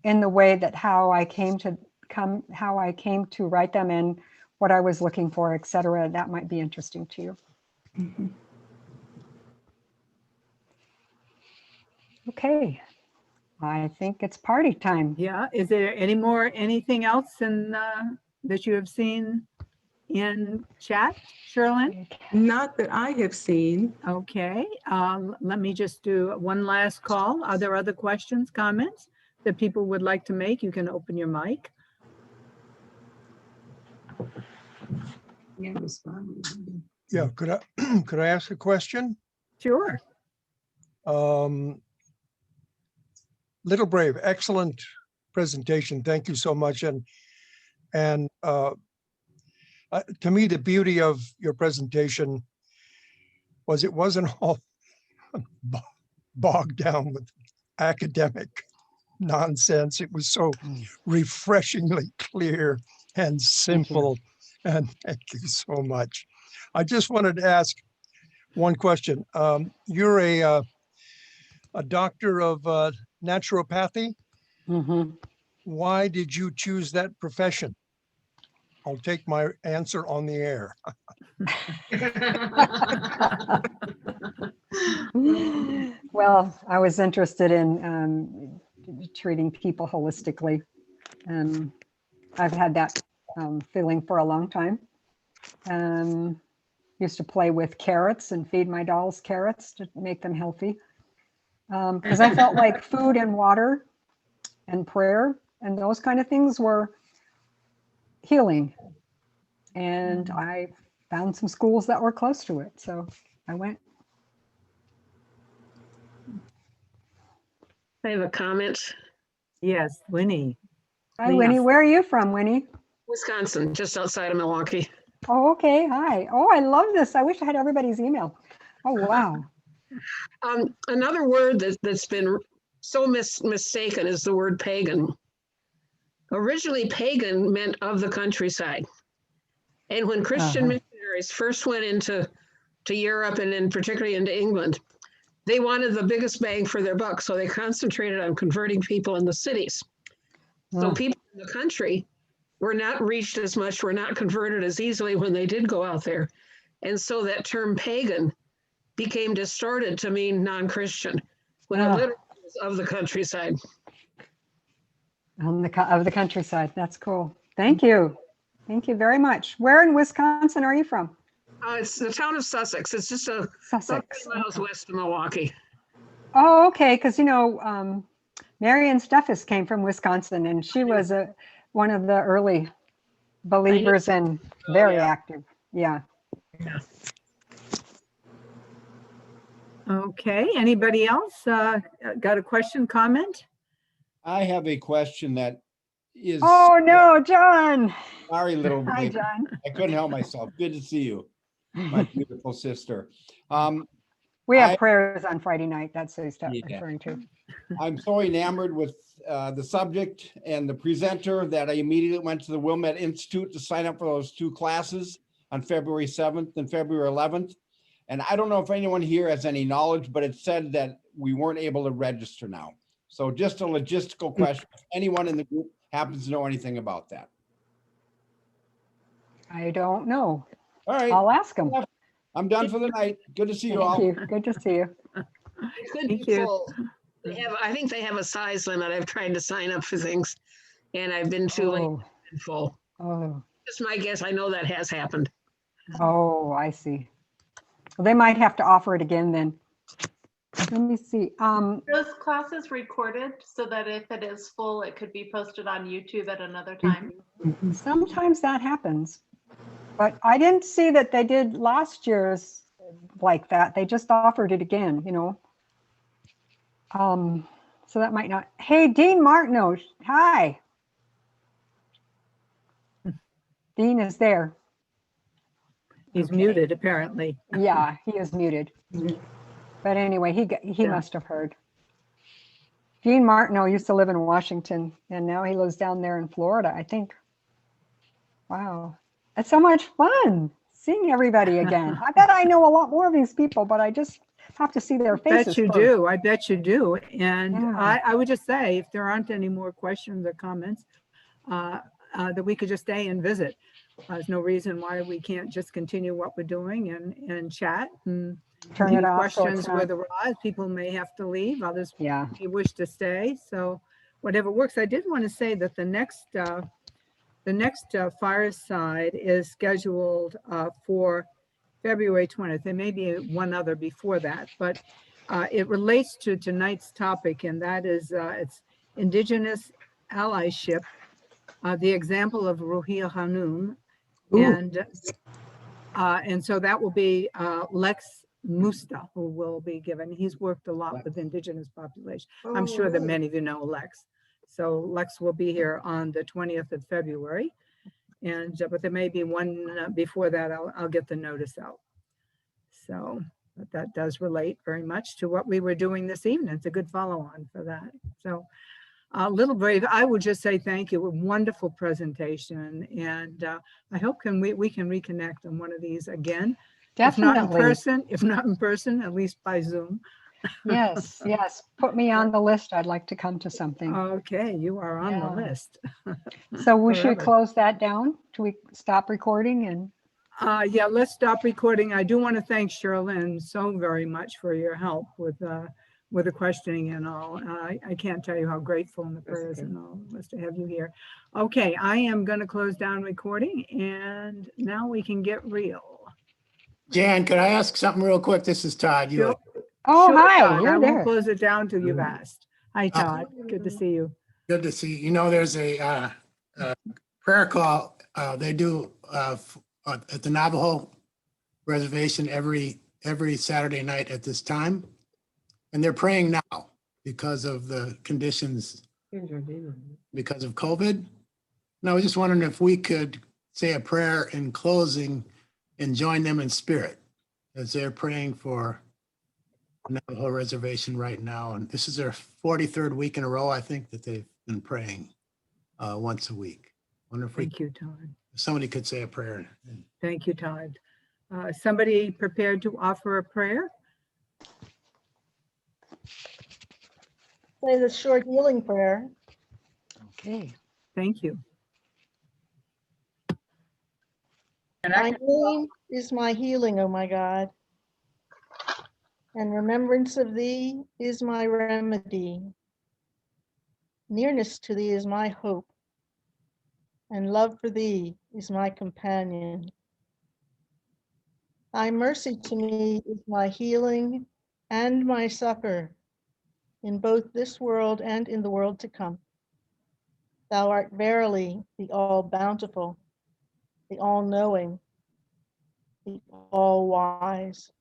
in the way that how I came to write them and what I was looking for, etc. That might be interesting to you. Okay, I think it's party time. Yeah, is there anything else in that you have seen in chat, Sherlyn? Not that I have seen. Okay, let me just do one last call. Are there other questions, comments that people would like to make? You can open your mic. Yeah, could I ask a question? Sure. Littlebrave, excellent presentation. Thank you so much. And to me, the beauty of your presentation was it wasn't all bogged down with academic nonsense. It was so refreshingly clear and simple. And thank you so much. I just wanted to ask one question. You're a doctor of naturopathy. Why did you choose that profession? I'll take my answer on the air. Well, I was interested in treating people holistically. I've had that feeling for a long time. Used to play with carrots and feed my dolls carrots to make them healthy. Because I felt like food and water and prayer and those kind of things were healing. And I found some schools that were close to it. So I went. I have a comment. Yes, Winnie. Hi, Winnie. Where are you from, Winnie? Wisconsin, just outside of Milwaukee. Oh, okay. Hi. Oh, I love this. I wish I had everybody's email. Oh, wow. Another word that's been so mistaken is the word pagan. Originally, pagan meant of the countryside. And when Christian missionaries first went into Europe and then particularly into England, they wanted the biggest bang for their buck. So they concentrated on converting people in the cities. So people in the country were not reached as much, were not converted as easily when they did go out there. And so that term pagan became distorted to mean non-Christian, when it literally was of the countryside. Of the countryside. That's cool. Thank you. Thank you very much. Where in Wisconsin are you from? It's the town of Sussex. It's just about 30 miles west of Milwaukee. Oh, okay. Because, you know, Marian Steffes came from Wisconsin, and she was one of the early believers and very active. Yeah. Okay, anybody else got a question, comment? I have a question that is. Oh no, John. Sorry, little. Hi, John. I couldn't help myself. Good to see you, my beautiful sister. We have prayers on Friday night. That's what he's referring to. I'm so enamored with the subject and the presenter that I immediately went to the Wilmette Institute to sign up for those 2 classes on February 7th and February 11th. And I don't know if anyone here has any knowledge, but it said that we weren't able to register now. So just a logistical question. If anyone in the group happens to know anything about that. I don't know. All right. I'll ask them. I'm done for the night. Good to see you all. Thank you. Good to see you. It could be full. I think they have a size limit. I've tried to sign up for things and I've been too late and full. Oh. Just my guess. I know that has happened. Oh, I see. Well, they might have to offer it again then. Let me see. Those classes recorded so that if it is full, it could be posted on YouTube at another time. Sometimes that happens, but I didn't see that they did last year's like that. They just offered it again, you know. So that might not. Hey, Dean Martineau, hi. Dean is there. He's muted, apparently. Yeah, he is muted. But anyway, he must have heard. Dean Martineau used to live in Washington, and now he lives down there in Florida, I think. Wow, it's so much fun seeing everybody again. I bet I know a lot more of these people, but I just have to see their faces. Bet you first. do. I bet you do. And Yeah. I would just say, if there aren't any more questions or comments, that we could just stay and visit. There's no reason why we can't just continue what we're doing and chat and Turn it any off so it's questions not- where there are. People may have to leave, others Yeah. may wish to stay. So whatever works. I did want to say that the next fireside is scheduled for February 20th. There may be one other before that, but it relates to tonight's topic, and that is it's Indigenous allyship, the example of Ruhia Hanum. And so that will be Lex Musta, who will be given. He's worked a lot with Indigenous population. I'm sure that many of you know Lex. So Lex will be here on the 20th of February. And but there may be one before that. I'll get the notice out. So but that does relate very much to what we were doing this evening. It's a good follow-on for that. So Littlebrave, I would just say thank you. A wonderful presentation, and I hope we can reconnect on one of these again. Definitely. If not in person, at least by Zoom. Yes, yes. Put me on the list. I'd like to come to something. Okay, you are on the list. So we should Forever. close that down. Do we stop recording? And Yeah, let's stop recording. I do want to thank Sherilyn so very much for your help with the questioning and all. I can't tell you how grateful and the prayers and all was to have you here. Okay, I am going to close down recording, and now we can get real. Jan, could I ask something real quick? This is Todd. Sure. Oh, Sure, hi, Todd. you're I there. won't close it down till you've asked. Hi, Todd. Good to see you. Good to see you. You know, there's a prayer call they do at the Navajo Reservation every Saturday night at this time. And they're praying now because of the conditions, because of COVID. And I was just wondering if we could say a prayer in closing and join them in spirit as they're praying for Navajo Reservation right now. And this is their 43rd week in a row, I think, that they've been praying once a week. Wonder if Thank you, Todd. somebody could say a prayer. Thank you, Todd. Somebody prepared to offer a prayer? Say the short healing prayer. Okay. Thank you. My name is my healing, O my God, and remembrance of thee is my remedy. Nearness to thee is my hope, and love for thee is my companion. Thy mercy to me is my healing and my succor in both this world and in the world to come. Thou art verily the all-bountiful, the all-knowing, the all-wise.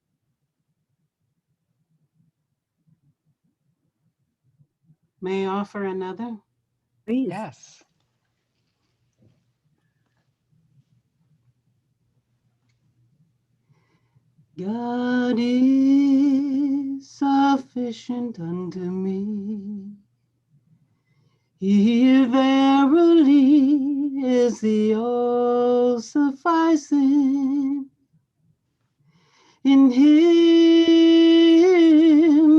May I offer another? Please. Yes. God is sufficient unto me. He verily is the all-sufficing. In him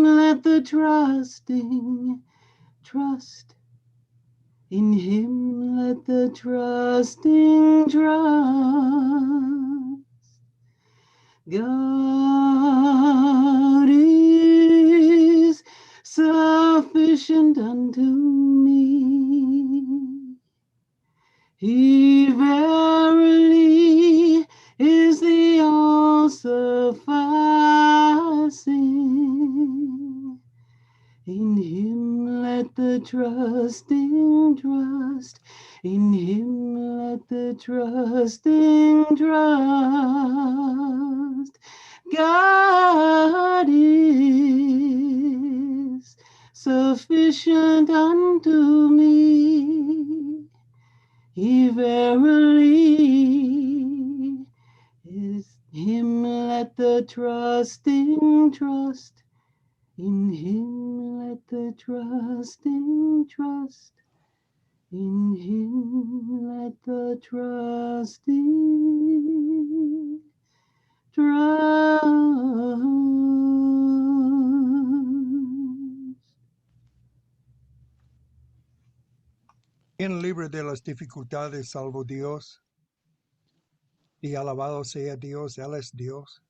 let the trusting trust. In him let the trusting trust. God is sufficient unto me. He verily is the all-sufficing. In him let the trusting trust. In him let the trusting trust. God is sufficient unto me. He verily is him let the trusting trust. In him let the trusting trust. In him let the trusting trust. ¿Quién libre de las dificultades salvo Dios? Y alabado sea Dios, Él es Dios.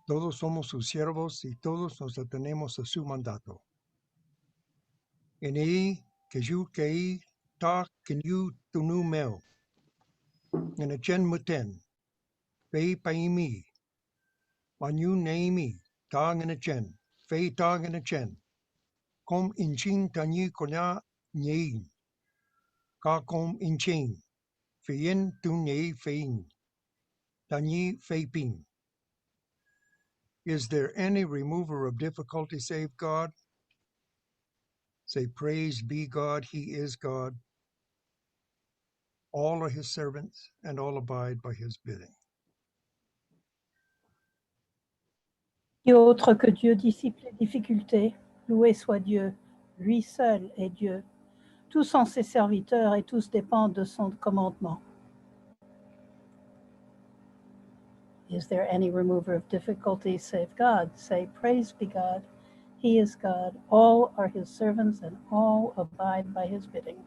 Todos somos sus siervos y todos nos atenemos a su mandato. En él, que yo que ta que you tunu mel. En a chen muten, fe paimi. Wan you naimi, tang in a chen, fe tang in a chen. Kom in chin tanyi konya nyein. Ka kom in chin. Feyen tu nye fein. Tanyi fe ping. Is there any remover of difficulty save God? Say, praise be God, he is God. All are his servants, and all abide by his bidding. Qui autre que Dieu dissipe les difficultés, loué soit Dieu, lui seul est Dieu. Tous sont ses serviteurs et tous dépendent de son commandement. Is there any remover of difficulty save God? Say, praise be God, he is God. All are his servants and all abide by his bidding.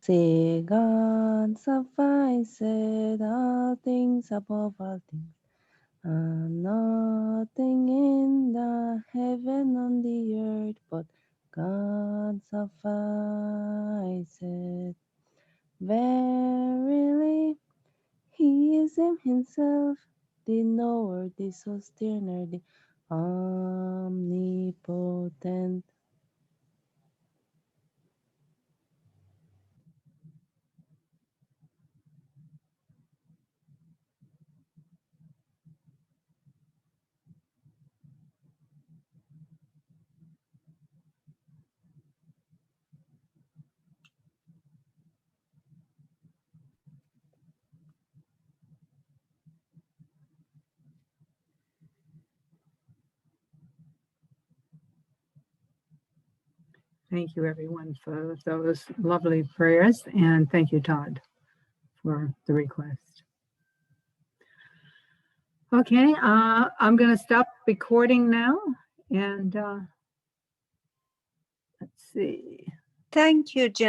Say, God sufficeth all things above all things, and nothing in the heaven on the earth but God sufficeth. Verily, he is in himself, the knower, the sustainer, the omnipotent. Thank you, everyone, for those lovely prayers. And thank you, Todd, for the request. Okay, I'm going to stop recording now. And let's see. Thank you, Jen.